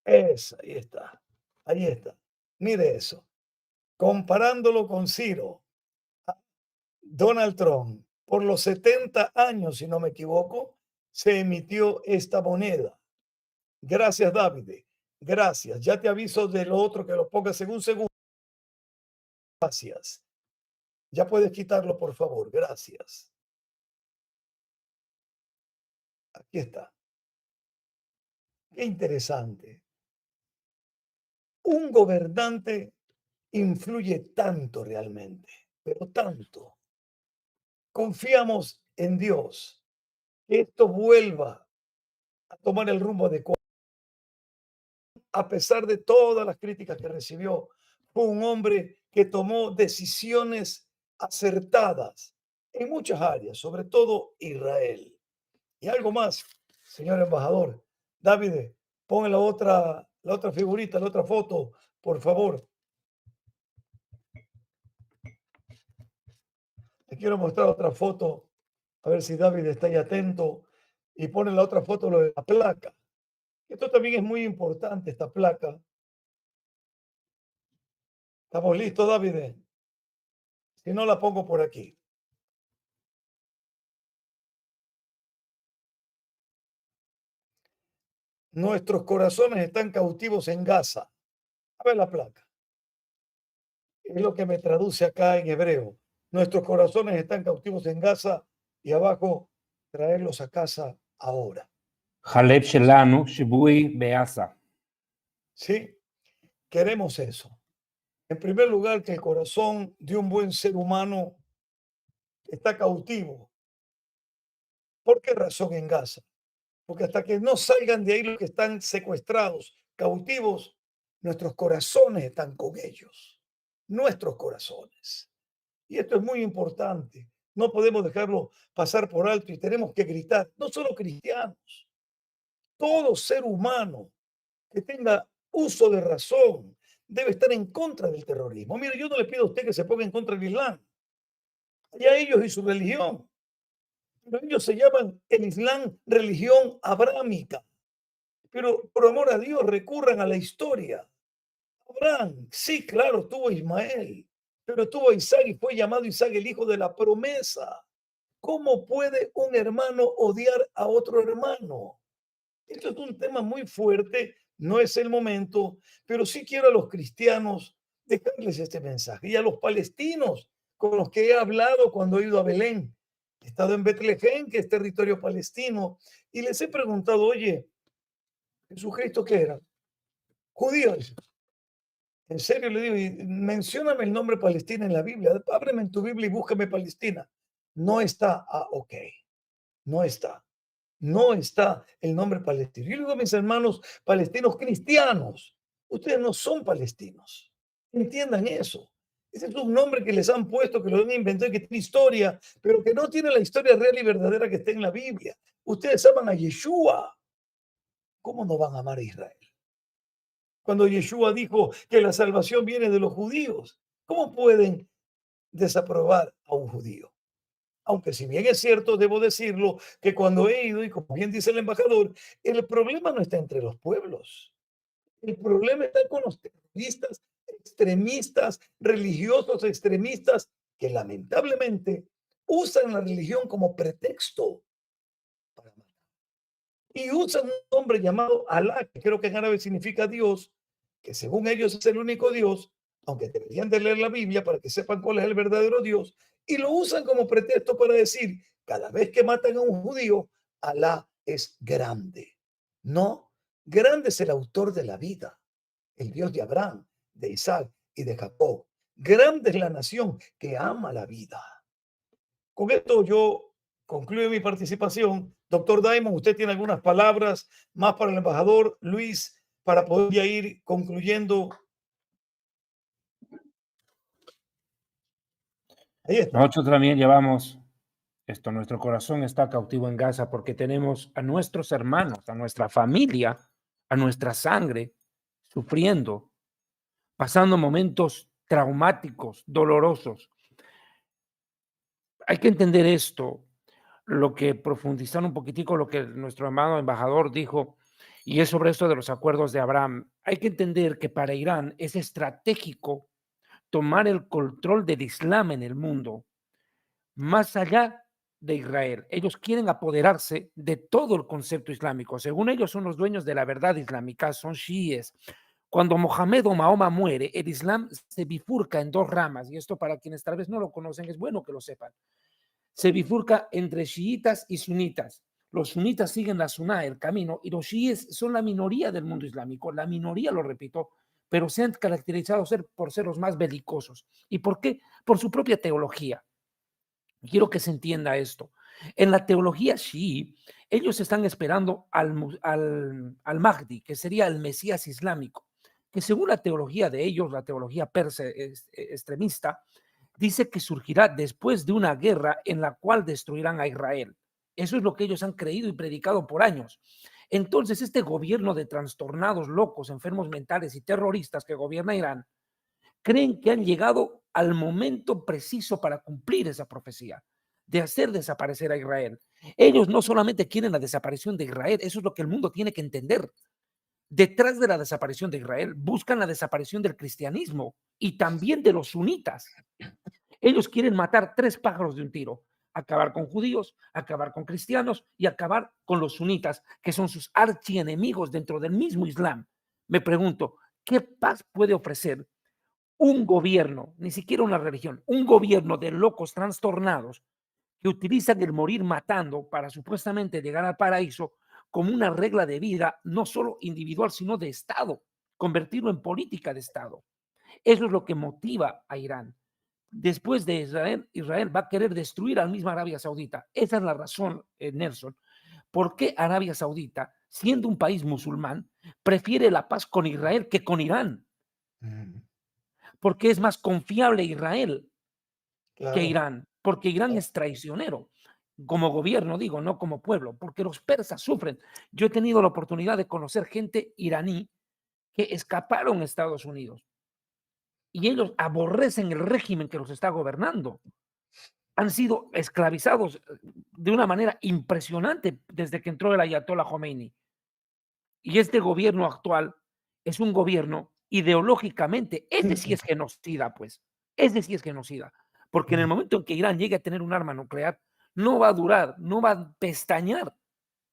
Esa, ahí está. Ahí está. Mire eso. Comparándolo con Ciro, Donald Trump, por los 70 años, si no me equivoco, se emitió esta moneda. Gracias, David. Gracias. Ya te aviso de lo otro que lo pongas en un segundo. Gracias. Ya puedes quitarlo, por favor. Gracias. Aquí está. Qué interesante. Un gobernante influye tanto realmente, pero tanto. Confiamos en Dios, que esto vuelva a tomar el rumbo adecuado. A pesar de todas las críticas que recibió, fue un hombre que tomó decisiones acertadas en muchas áreas, sobre todo Israel. Y algo más, señor embajador. David, pon la otra figurita, la otra foto, por favor. Le quiero mostrar otra foto, a ver si David está ahí atento. Y pone la otra foto, lo de la placa. Esto también es muy importante, esta placa. ¿Estamos listos, David? Si no, la pongo por aquí. Nuestros corazones están cautivos en Gaza. A ver la placa. Es lo que me traduce acá en hebreo. Nuestros corazones están cautivos en Gaza y abajo, traerlos a casa ahora. Haleb Shelanu, Shibui Beasa. ¿Sí? Queremos eso. En primer lugar, que el corazón de un buen ser humano está cautivo. ¿Por qué razón en Gaza? Porque hasta que no salgan de ahí los que están secuestrados, cautivos, nuestros corazones están con ellos. Nuestros corazones. Y esto es muy importante. No podemos dejarlo pasar por alto y tenemos que gritar, no solo cristianos, todo ser humano que tenga uso de razón debe estar en contra del terrorismo. Mire, yo no le pido a usted que se ponga en contra del Islam. Allá ellos y su religión. Pero ellos se llaman el Islam religión abrámica. Pero por amor a Dios, recurran a la historia. Abraham, sí, claro, tuvo a Ismael, pero tuvo a Isaac y fue llamado Isaac el hijo de la promesa. ¿Cómo puede un hermano odiar a otro hermano? Esto es un tema muy fuerte, no es el momento, pero sí quiero a los cristianos dejarles este mensaje y a los palestinos con los que he hablado cuando he ido a Belén. He estado en Betlehem, que es territorio palestino, y les he preguntado, oye, ¿Jesucristo qué era? Judío. En serio le digo, y mencióname el nombre Palestina en la Biblia. Ábreme en tu Biblia y búscame Palestina. No está. Ah, ok. No está. No está el nombre palestino. Yo le digo a mis hermanos palestinos cristianos, ustedes no son palestinos. Entiendan eso. Ese es un nombre que les han puesto, que lo han inventado, que tiene historia, pero que no tiene la historia real y verdadera que está en la Biblia. Ustedes aman a Yeshua. ¿Cómo no van a amar a Israel? Cuando Yeshua dijo que la salvación viene de los judíos, ¿cómo pueden desaprobar a un judío. Aunque si bien es cierto, debo decirlo, que cuando he ido, y como bien dice el embajador, el problema no está entre los pueblos. El problema está con los terroristas, extremistas, religiosos extremistas, que lamentablemente usan la religión como pretexto para matar. Y usan un nombre llamado Alá, que creo que en árabe significa Dios, que según ellos es el único Dios, aunque deberían de leer la Biblia para que sepan cuál es el verdadero Dios, y lo usan como pretexto para decir, cada vez que matan a un judío, Alá es grande. No, grande es el autor de la vida, el Dios de Abraham, de Isaac y de Jacob. Grande es la nación que ama la vida. Con esto yo concluyo mi participación. Doctor Diamond, usted tiene algunas palabras más para el embajador Luis para poder ya ir concluyendo. Ahí está. Nosotros también llevamos esto, nuestro corazón está cautivo en Gaza porque tenemos a nuestros hermanos, a nuestra familia, a nuestra sangre sufriendo, pasando momentos traumáticos, dolorosos. Hay que entender esto, lo que profundizar un poquitico lo que nuestro amado embajador dijo, y es sobre esto de los acuerdos de Abraham. Hay que entender que para Irán es estratégico tomar el control del Islam en el mundo, más allá de Israel. Ellos quieren apoderarse de todo el concepto islámico. Según ellos son los dueños de la verdad islámica, son chiíes. Cuando Mohamed o Mahoma muere, el Islam se bifurca en dos ramas, y esto para quienes tal vez no lo conocen es bueno que lo sepan. Se bifurca entre chiitas y sunitas. Los sunitas siguen la suná, el camino, y los chiíes son la minoría del mundo islámico. La minoría, lo repito, pero se han caracterizado por ser los más belicosos. ¿Y por qué? Por su propia teología. Quiero que se entienda esto. En la teología chií, ellos están esperando al Mahdi, que sería el Mesías islámico, que según la teología de ellos, la teología persa extremista, dice que surgirá después de una guerra en la cual destruirán a Israel. Eso es lo que ellos han creído y predicado por años. Entonces, este gobierno de trastornados, locos, enfermos mentales y terroristas que gobierna Irán, creen que han llegado al momento preciso para cumplir esa profecía, de hacer desaparecer a Israel. Ellos no solamente quieren la desaparición de Israel, eso es lo que el mundo tiene que entender. Detrás de la desaparición de Israel, buscan la desaparición del cristianismo y también de los sunitas. Ellos quieren matar 3 pájaros de un tiro, acabar con judíos, acabar con cristianos y acabar con los sunitas, que son sus archienemigos dentro del mismo Islam. Me pregunto, ¿qué paz puede ofrecer un gobierno, ni siquiera una religión, un gobierno de locos trastornados que utilizan el morir matando para supuestamente llegar al paraíso como una regla de vida, no solo individual, sino de Estado, convertirlo en política de Estado? Eso es lo que motiva a Irán. Después de Israel, Israel va a querer destruir a la misma Arabia Saudita. Esa es la razón, Nelson. ¿Por qué Arabia Saudita, siendo un país musulmán, prefiere la paz con Israel que con Irán? Porque es más confiable Israel que Irán, porque Irán es traicionero, como gobierno digo, no como pueblo, porque los persas sufren. Yo he tenido la oportunidad de conocer gente iraní que escaparon a Estados Unidos y ellos aborrecen el régimen que los está gobernando. Han sido esclavizados de una manera impresionante desde que entró el Ayatollah Khomeini. Y este gobierno actual es un gobierno ideológicamente, ese sí es genocida, pues, ese sí es genocida. Porque en el momento en que Irán llegue a tener un arma nuclear, no va a durar, no va a pestañear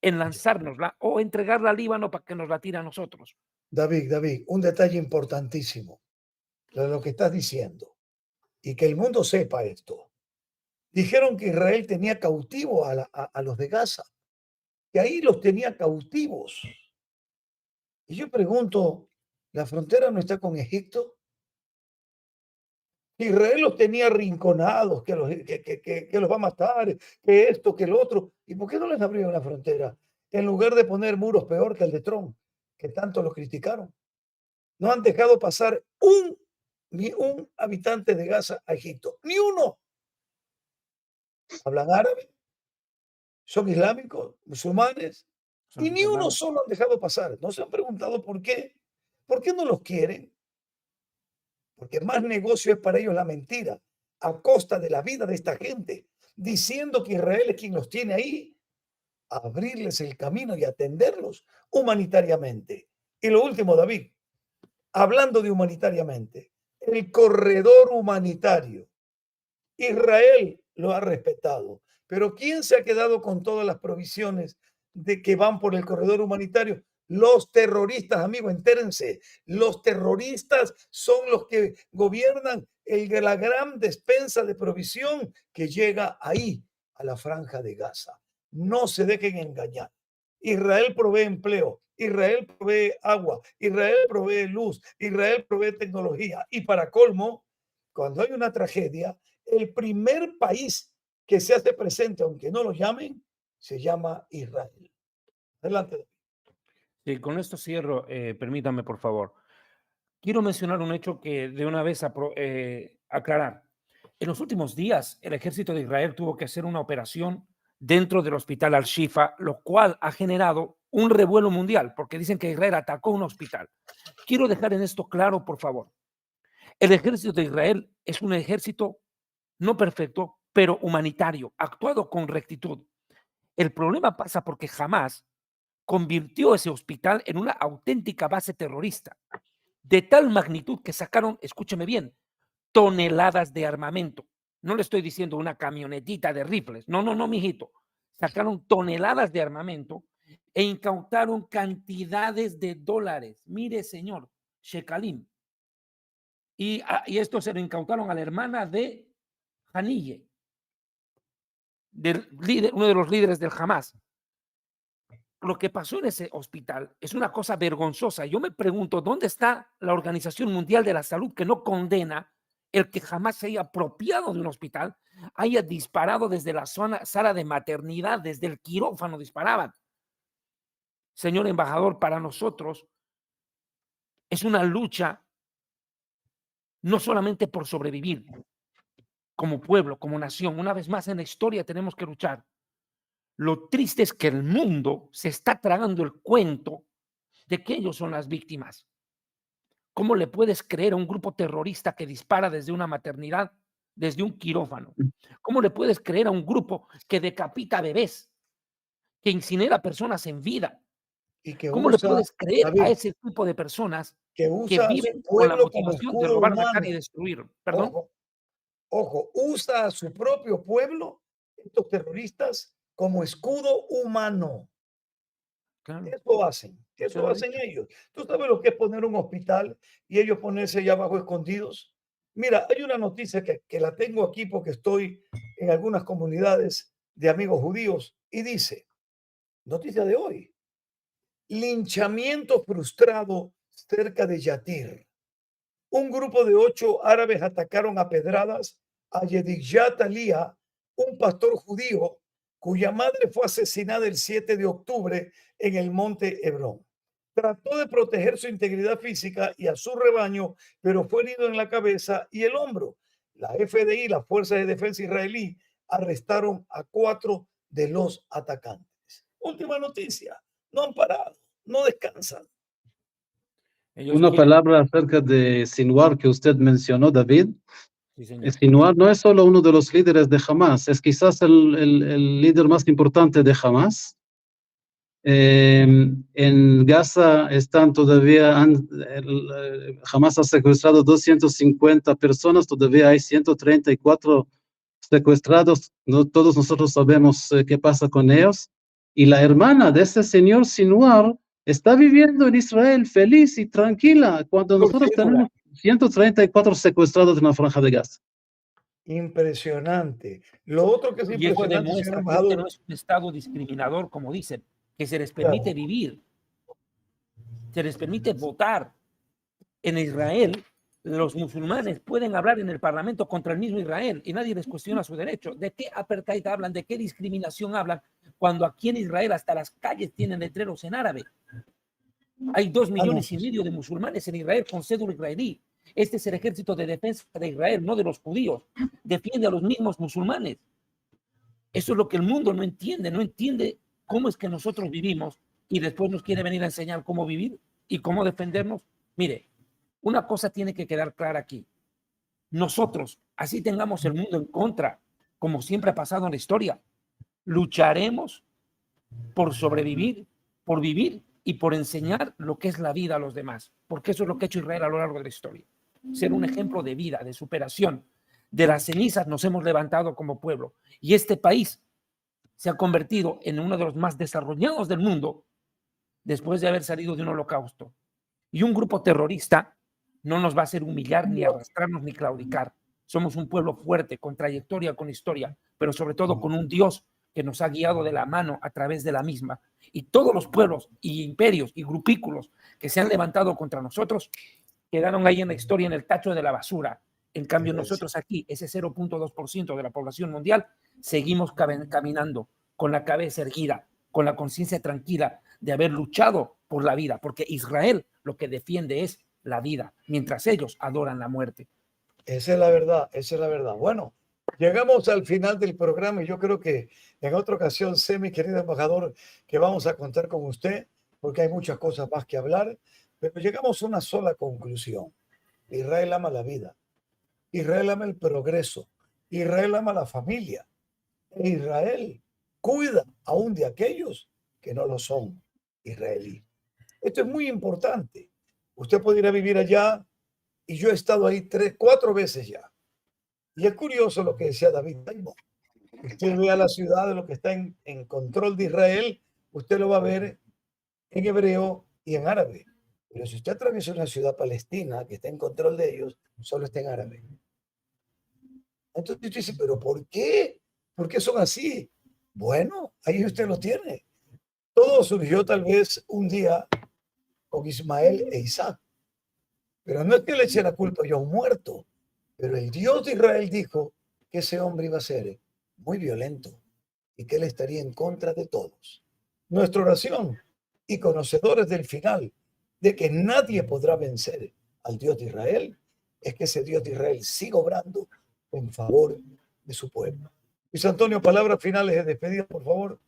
en lanzárnosla o entregarla al Líbano para que nos la tire a nosotros. David, un detalle importantísimo de lo que estás diciendo y que el mundo sepa esto. Dijeron que Israel tenía cautivo a los de Gaza, que ahí los tenía cautivos. Y yo pregunto, ¿la frontera no está con Egipto? Israel los tenía arrinconados, que los va a matar, que esto, que el otro. ¿Y por qué no les abrieron la frontera? En lugar de poner muros peor que el de Trump, que tanto los criticaron. No han dejado pasar ni un habitante de Gaza a Egipto. Ni uno. Hablan árabe, son islámicos, musulmanes, y ni uno solo han dejado pasar. ¿No se han preguntado por qué? ¿Por qué no los quieren? Porque más negocio es para ellos la mentira. a costa de la vida de esta gente, diciendo que Israel es quien los tiene ahí, a abrirles el camino y atenderlos humanitariamente. Y lo último, David, hablando de humanitariamente, el corredor humanitario. Israel lo ha respetado, pero ¿quién se ha quedado con todas las provisiones de que van por el corredor humanitario? Los terroristas, amigos, entérense, los terroristas son los que gobiernan la gran despensa de provisión que llega ahí, a la franja de Gaza. No se dejen engañar. Israel provee empleo, Israel provee agua, Israel provee luz, Israel provee tecnología. Y para colmo, cuando hay una tragedia, el primer país que se hace presente, aunque no lo llamen, se llama Israel. Adelante. Sí, con esto cierro, permítame por favor. Quiero mencionar un hecho que de una vez aclarar. En los últimos días, el ejército de Israel tuvo que hacer una operación dentro del hospital Al-Shifa, lo cual ha generado un revuelo mundial, porque dicen que Israel atacó un hospital. Quiero dejar en esto claro, por favor. El ejército de Israel es un ejército no perfecto, pero humanitario, actuado con rectitud. El problema pasa porque Hamás convirtió ese hospital en una auténtica base terrorista, de tal magnitud que sacaron, escúcheme bien, toneladas de armamento. No le estoy diciendo una camionetita de rifles, no, mijito. Sacaron toneladas de armamento e incautaron cantidades de dólares. Mire, señor, shekalim. Y esto se lo incautaron a la hermana de Haniyeh, uno de los líderes del Hamás. Lo que pasó en ese hospital es una cosa vergonzosa. Yo me pregunto, ¿dónde está la Organización Mundial de la Salud que no condena el que jamás se haya apropiado de un hospital, haya disparado desde la sala de maternidad, desde el quirófano disparaban? Señor embajador, para nosotros es una lucha no solamente por sobrevivir como pueblo, como nación. Una vez más en la historia tenemos que luchar. Lo triste es que el mundo se está tragando el cuento de que ellos son las víctimas. ¿Cómo le puedes creer a un grupo terrorista que dispara desde una maternidad, desde un quirófano? ¿Cómo le puedes creer a un grupo que decapita bebés, que incinera personas en vida? Y que ¿Cómo le puedes creer a ese tipo de personas que viven con la motivación de robar, matar y destruir? ¿Perdón? Ojo, usa a su propio pueblo, estos terroristas, como escudo humano. Claro. Eso hacen ellos. ¿Tú sabes lo que es poner un hospital y ellos ponerse allá abajo escondidos? Mira, hay una noticia que la tengo aquí porque estoy en algunas comunidades de amigos judíos y dice, noticia de hoy, linchamiento frustrado cerca de Yatir. Un grupo de 8 árabes atacaron a pedradas a Yediyat Aliyah, un pastor judío cuya madre fue asesinada el 7 de octubre en el monte Hebrón. Trató de proteger su integridad física y a su rebaño, pero fue herido en la cabeza y el hombro. La FDI, las Fuerzas de Defensa Israelí, arrestaron a 4 de los atacantes. Última noticia, no han parado, no descansan. Una palabra acerca de Sinwar que usted mencionó, David. Sí, señor. Sinwar no es solo uno de los líderes de Hamás, es quizás el líder más importante de Hamás. En Gaza están todavía, Hamás ha secuestrado 250 personas, todavía hay 134 secuestrados. No todos nosotros sabemos qué pasa con ellos. Y la hermana de ese señor Sinwar está viviendo en Israel feliz y tranquila cuando nosotros tenemos 134 secuestrados en la franja de Gaza. Impresionante. Lo otro que es impresionante, demuestra que no es un estado discriminador, como dicen, que se les permite vivir, se les permite votar. En Israel, los musulmanes pueden hablar en el parlamento contra el mismo Israel y nadie les cuestiona su derecho. ¿De qué apartheid hablan? ¿De qué discriminación hablan? Cuando aquí en Israel hasta las calles tienen letreros en árabe. Hay 2,5 millones de musulmanes en Israel con cédula israelí. Este es el ejército de defensa de Israel, no de los judíos. Defiende a los mismos musulmanes. Eso es lo que el mundo no entiende cómo es que nosotros vivimos y después nos quiere venir a enseñar cómo vivir y cómo defendernos. Mire, una cosa tiene que quedar clara aquí. Nosotros, así tengamos el mundo en contra, como siempre ha pasado en la historia. Lucharemos por sobrevivir, por vivir y por enseñar lo que es la vida a los demás, porque eso es lo que ha hecho Israel a lo largo de la historia. Ser un ejemplo de vida, de superación. De las cenizas nos hemos levantado como pueblo y este país se ha convertido en uno de los más desarrollados del mundo después de haber salido de un holocausto. Y un grupo terrorista no nos va a hacer humillar, ni arrastrarnos, ni claudicar. Somos un pueblo fuerte, con trayectoria, con historia, pero sobre todo con un Dios que nos ha guiado de la mano a través de la misma. Y todos los pueblos y imperios y grupículos que se han levantado contra nosotros quedaron ahí en la historia en el tacho de la basura. En cambio, nosotros aquí, ese 0.2% de la población mundial, seguimos caminando con la cabeza erguida, con la conciencia tranquila de haber luchado por la vida, porque Israel lo que defiende es la vida, mientras ellos adoran la muerte. Esa es la verdad, esa es la verdad. Bueno, llegamos al final del programa y yo creo que en otra ocasión sé, mi querido embajador, que vamos a contar con usted, porque hay muchas cosas más que hablar, pero llegamos a una sola conclusión. Israel ama la vida, Israel ama el progreso, Israel ama la familia, e Israel cuida aún de aquellos que no lo son israelíes. Esto es muy importante. Usted puede ir a vivir allá y yo he estado ahí 3, 4 veces ya. Y es curioso lo que decía David. Usted ve a la ciudad de lo que está en control de Israel, usted lo va a ver en hebreo y en árabe. Pero si usted atraviesa una ciudad palestina que está en control de ellos, solo está en árabe. Entonces usted dice, ¿pero por qué? ¿Por qué son así? Bueno, ahí usted lo tiene. Todo surgió tal vez un día con Ismael e Isaac. Pero no es que le eche la culpa yo a un muerto, pero el Dios de Israel dijo que ese hombre iba a ser muy violento y que él estaría en contra de todos. Nuestra oración, y conocedores del final, de que nadie podrá vencer al Dios de Israel, es que ese Dios de Israel siga obrando en favor de su pueblo. Luis Antonio, palabras finales de despedida, por favor.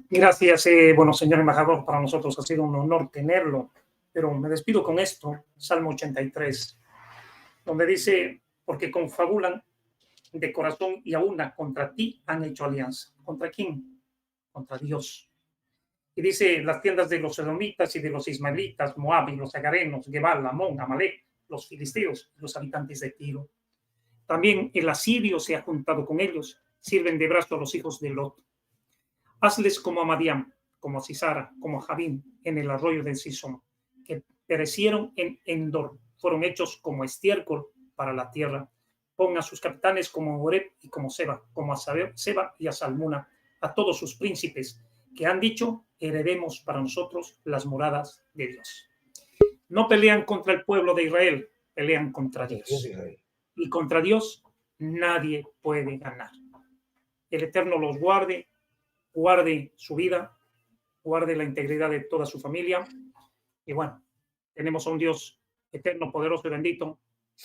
Gracias, bueno, señor embajador, para nosotros ha sido un honor tenerlo, pero me despido con esto, Salmo 83, donde dice, porque confabulan de corazón y a una contra ti han hecho alianza. ¿Contra quién? Contra Dios. Y dice, las tiendas de los edomitas y de los ismaelitas, Moab y los agarenos, Gebal, Amón, Amalek, los filisteos, los habitantes de Tiro. También el asirio se ha juntado con ellos, sirven de brazo a los hijos de Lot. Hazles como a Madián, como a Sisara, como a Jabín, en el arroyo del Sison, que perecieron en Endor, fueron hechos como estiércol para la tierra. Pon a sus capitanes como Oreb y como Seba, como a Seba y a Salmuna, a todos sus príncipes, que han dicho, heredemos para nosotros las moradas de Dios. No pelean contra el pueblo de Israel, pelean contra Dios. Y contra Dios nadie puede ganar. El Eterno los guarde, guarde su vida, guarde la integridad de toda su familia. Y bueno, tenemos a un Dios eterno, poderoso y bendito,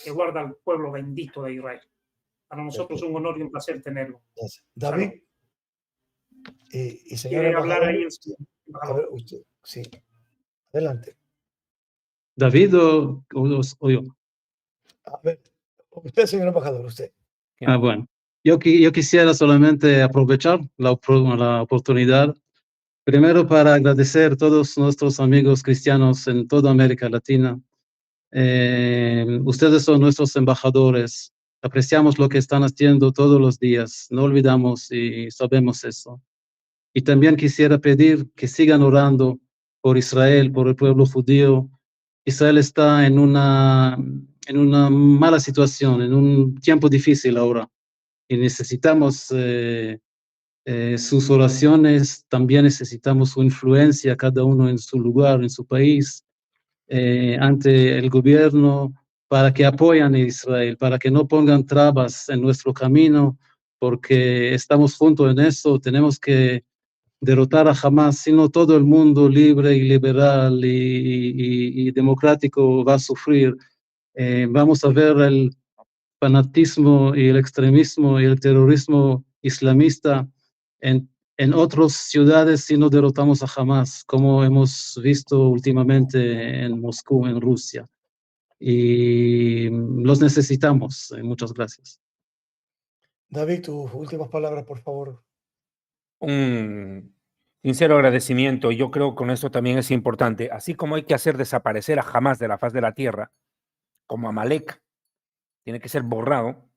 que guarda al pueblo bendito de Israel. Para nosotros es un honor y un placer tenerlo. Gracias. David, y señor ¿quiere hablar ahí? A ver, usted, sí. Adelante. David o yo. A ver, usted, señor embajador, usted. Bueno. Yo quisiera solamente aprovechar la oportunidad, primero para agradecer a todos nuestros amigos cristianos en toda América Latina. Ustedes son nuestros embajadores. Apreciamos lo que están haciendo todos los días. No olvidamos y sabemos eso. Y también quisiera pedir que sigan orando por Israel, por el pueblo judío. Israel está en una mala situación, en un tiempo difícil ahora. Y necesitamos sus oraciones, también necesitamos su influencia, cada uno en su lugar, en su país, ante el gobierno, para que apoyen a Israel, para que no pongan trabas en nuestro camino, porque estamos juntos en eso. Tenemos que derrotar a Hamas, sino todo el mundo libre y liberal y democrático va a sufrir. Vamos a ver el fanatismo y el extremismo y el terrorismo islamista en otras ciudades si no derrotamos a Hamas, como hemos visto últimamente en Moscú, en Rusia. y los necesitamos. Muchas gracias. David, tus últimas palabras, por favor. Un sincero agradecimiento. Yo creo que con esto también es importante. Así como hay que hacer desaparecer a Hamás de la faz de la tierra, como Amalek tiene que ser borrado,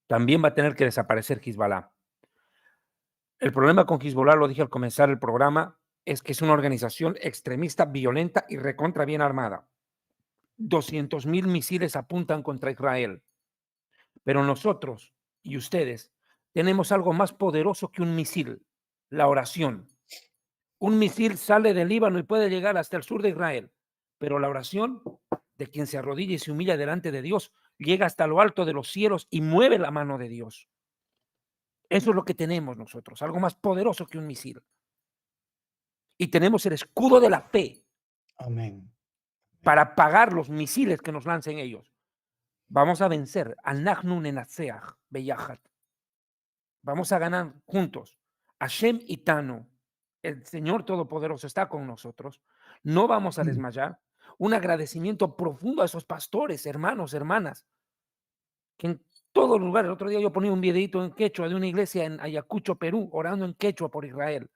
también va a tener que desaparecer Hezbollah. El problema con Hezbollah, lo dije al comenzar el programa, es que es una organización extremista, violenta y recontra bien armada. 200,000 misiles apuntan contra Israel. Pero nosotros y ustedes tenemos algo más poderoso que un misil, la oración. Un misil sale del Líbano y puede llegar hasta el sur de Israel, pero la oración de quien se arrodilla y se humilla delante de Dios llega hasta lo alto de los cielos y mueve la mano de Dios. Eso es lo que tenemos nosotros, algo más poderoso que un misil. Y tenemos el escudo de la fe. Amén. Para pagar los misiles que nos lancen ellos. Vamos a vencer. Anachnu nenatzeach beyachat. Vamos a ganar juntos. Hashem itanu. El Señor Todopoderoso está con nosotros. No vamos a desmayar. Un agradecimiento profundo a esos pastores, hermanos, hermanas, que en todo lugar, el otro día yo ponía un videito en quechua de una iglesia en Ayacucho, Perú, orando en quechua por Israel.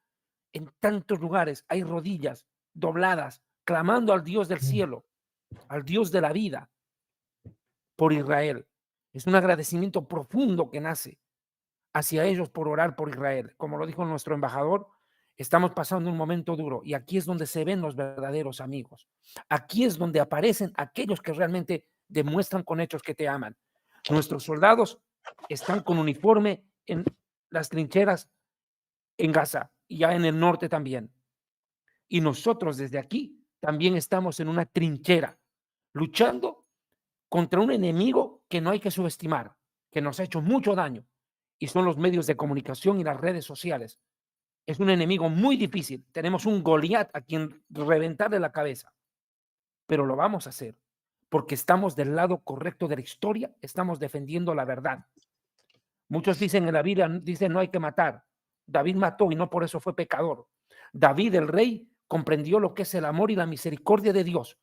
En tantos lugares hay rodillas dobladas, clamando al Dios del cielo, al Dios de la vida, por Israel. Es un agradecimiento profundo que nace hacia ellos por orar por Israel. Como lo dijo nuestro embajador, estamos pasando un momento duro y aquí es donde se ven los verdaderos amigos. Aquí es donde aparecen aquellos que realmente demuestran con hechos que te aman. Nuestros soldados están con uniforme en las trincheras en Gaza y ya en el norte también. Y nosotros desde aquí también estamos en una trinchera, luchando contra un enemigo que no hay que subestimar, que nos ha hecho mucho daño, y son los medios de comunicación y las redes sociales. Es un enemigo muy difícil. Tenemos un Goliat a quien reventarle la cabeza, pero lo vamos a hacer porque estamos del lado correcto de la historia, estamos defendiendo la verdad. Muchos dicen en la Biblia, dicen no hay que matar. David mató y no por eso fue pecador. David, el rey, comprendió lo que es el amor y la misericordia de Dios,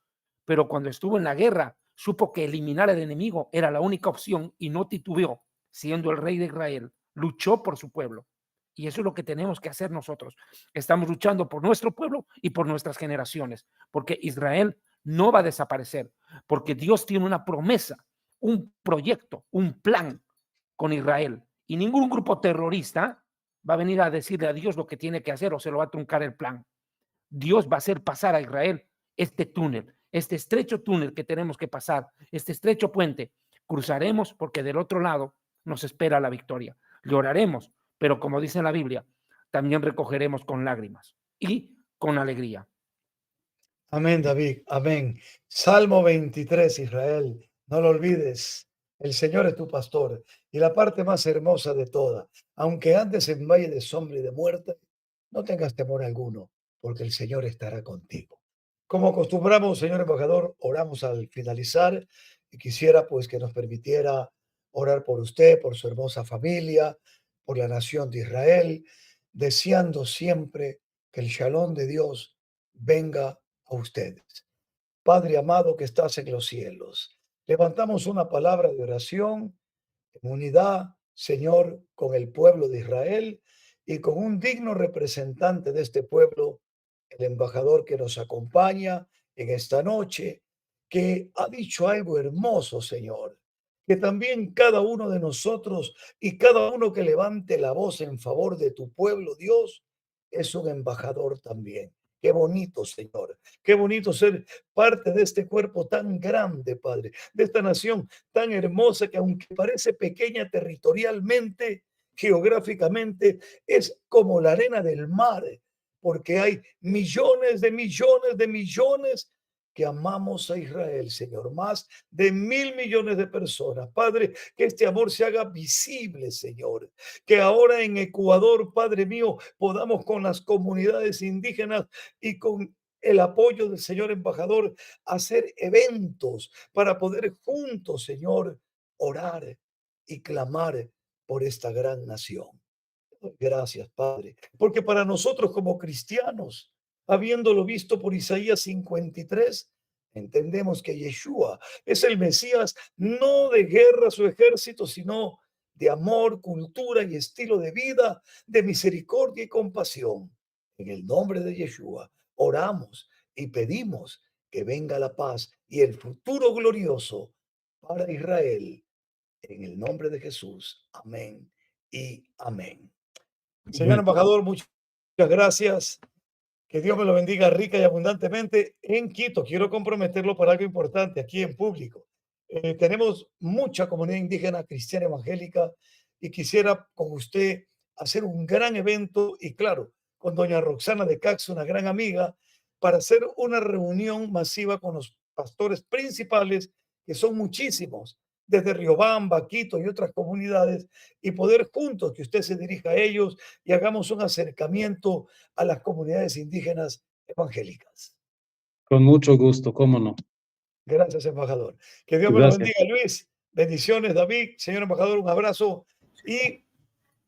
pero cuando estuvo en la guerra, supo que eliminar al enemigo era la única opción y no titubeó, siendo el rey de Israel. Luchó por su pueblo. Y eso es lo que tenemos que hacer nosotros. Estamos luchando por nuestro pueblo y por nuestras generaciones, porque Israel no va a desaparecer, porque Dios tiene una promesa, un proyecto, un plan con Israel. Y ningún grupo terrorista va a venir a decirle a Dios lo que tiene que hacer o se lo va a truncar el plan. Dios va a hacer pasar a Israel este túnel, este estrecho túnel que tenemos que pasar, este estrecho puente. Cruzaremos porque del otro lado nos espera la victoria. Lloraremos, pero como dice la Biblia, también recogeremos con lágrimas y con alegría. Amén, David. Amén. Salmo 23, Israel. No lo olvides. El Señor es tu pastor. Y la parte más hermosa de toda, aunque andes en valle de sombra y de muerte, no tengas temor alguno, porque el Señor estará contigo. Como acostumbramos, señor embajador, oramos al finalizar y quisiera pues que nos permitiera orar por usted, por su hermosa familia, por la nación de Israel, deseando siempre que el shalom de Dios venga a ustedes. Padre amado que estás en los cielos, levantamos una palabra de oración en unidad, Señor, con el pueblo de Israel y con un digno representante de este pueblo, el embajador que nos acompaña en esta noche, que ha dicho algo hermoso, Señor, que también cada uno de nosotros y cada uno que levante la voz en favor de tu pueblo, Dios, es un embajador también. Qué bonito, Señor. Qué bonito ser parte de este cuerpo tan grande, Padre, de esta nación tan hermosa que aunque parece pequeña territorialmente, geográficamente, es como la arena del mar, porque hay millones de millones de millones que amamos a Israel, Señor, más de 1.000 millones de personas. Padre, que este amor se haga visible, Señor, que ahora en Ecuador, Padre mío, podamos con las comunidades indígenas y con el apoyo del señor embajador hacer eventos para poder juntos, Señor, orar y clamar por esta gran nación. Gracias, Padre, porque para nosotros como cristianos, habiéndolo visto por Isaías 53, Entendemos que Yeshua es el Mesías, no de guerras o ejércitos, sino de amor, cultura y estilo de vida, de misericordia y compasión. En el nombre de Yeshua oramos y pedimos que venga la paz y el futuro glorioso para Israel. En el nombre de Jesús. Amén y amén. Señor embajador, muchas gracias. Que Dios me lo bendiga rica y abundantemente en Quito. Quiero comprometerlo para algo importante aquí en público. Tenemos mucha comunidad indígena cristiana evangélica y quisiera con usted hacer un gran evento y claro, con doña Roxana de Cax, una gran amiga, para hacer una reunión masiva con los pastores principales, que son muchísimos, desde Riobamba, Quito y otras comunidades, y poder juntos que usted se dirija a ellos y hagamos un acercamiento a las comunidades indígenas evangélicas. Con mucho gusto, cómo no. Gracias, embajador. Que Dios me lo bendiga, Luis. Bendiciones, David. Señor embajador, un abrazo y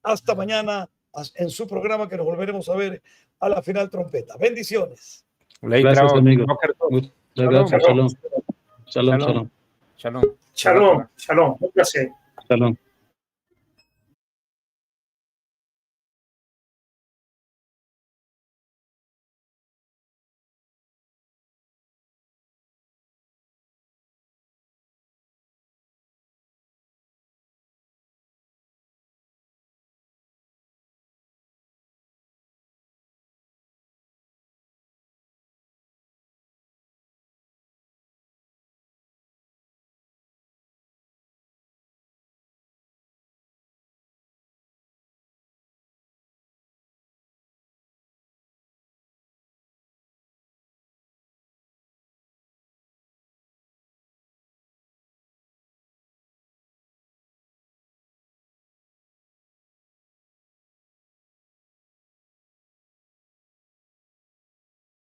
hasta mañana en su programa que nos volveremos a ver a la final trompeta. Bendiciones. Gracias, amigo. Muchas gracias. Shalom. Shalom. Shalom. Shalom. Un placer. Shalom.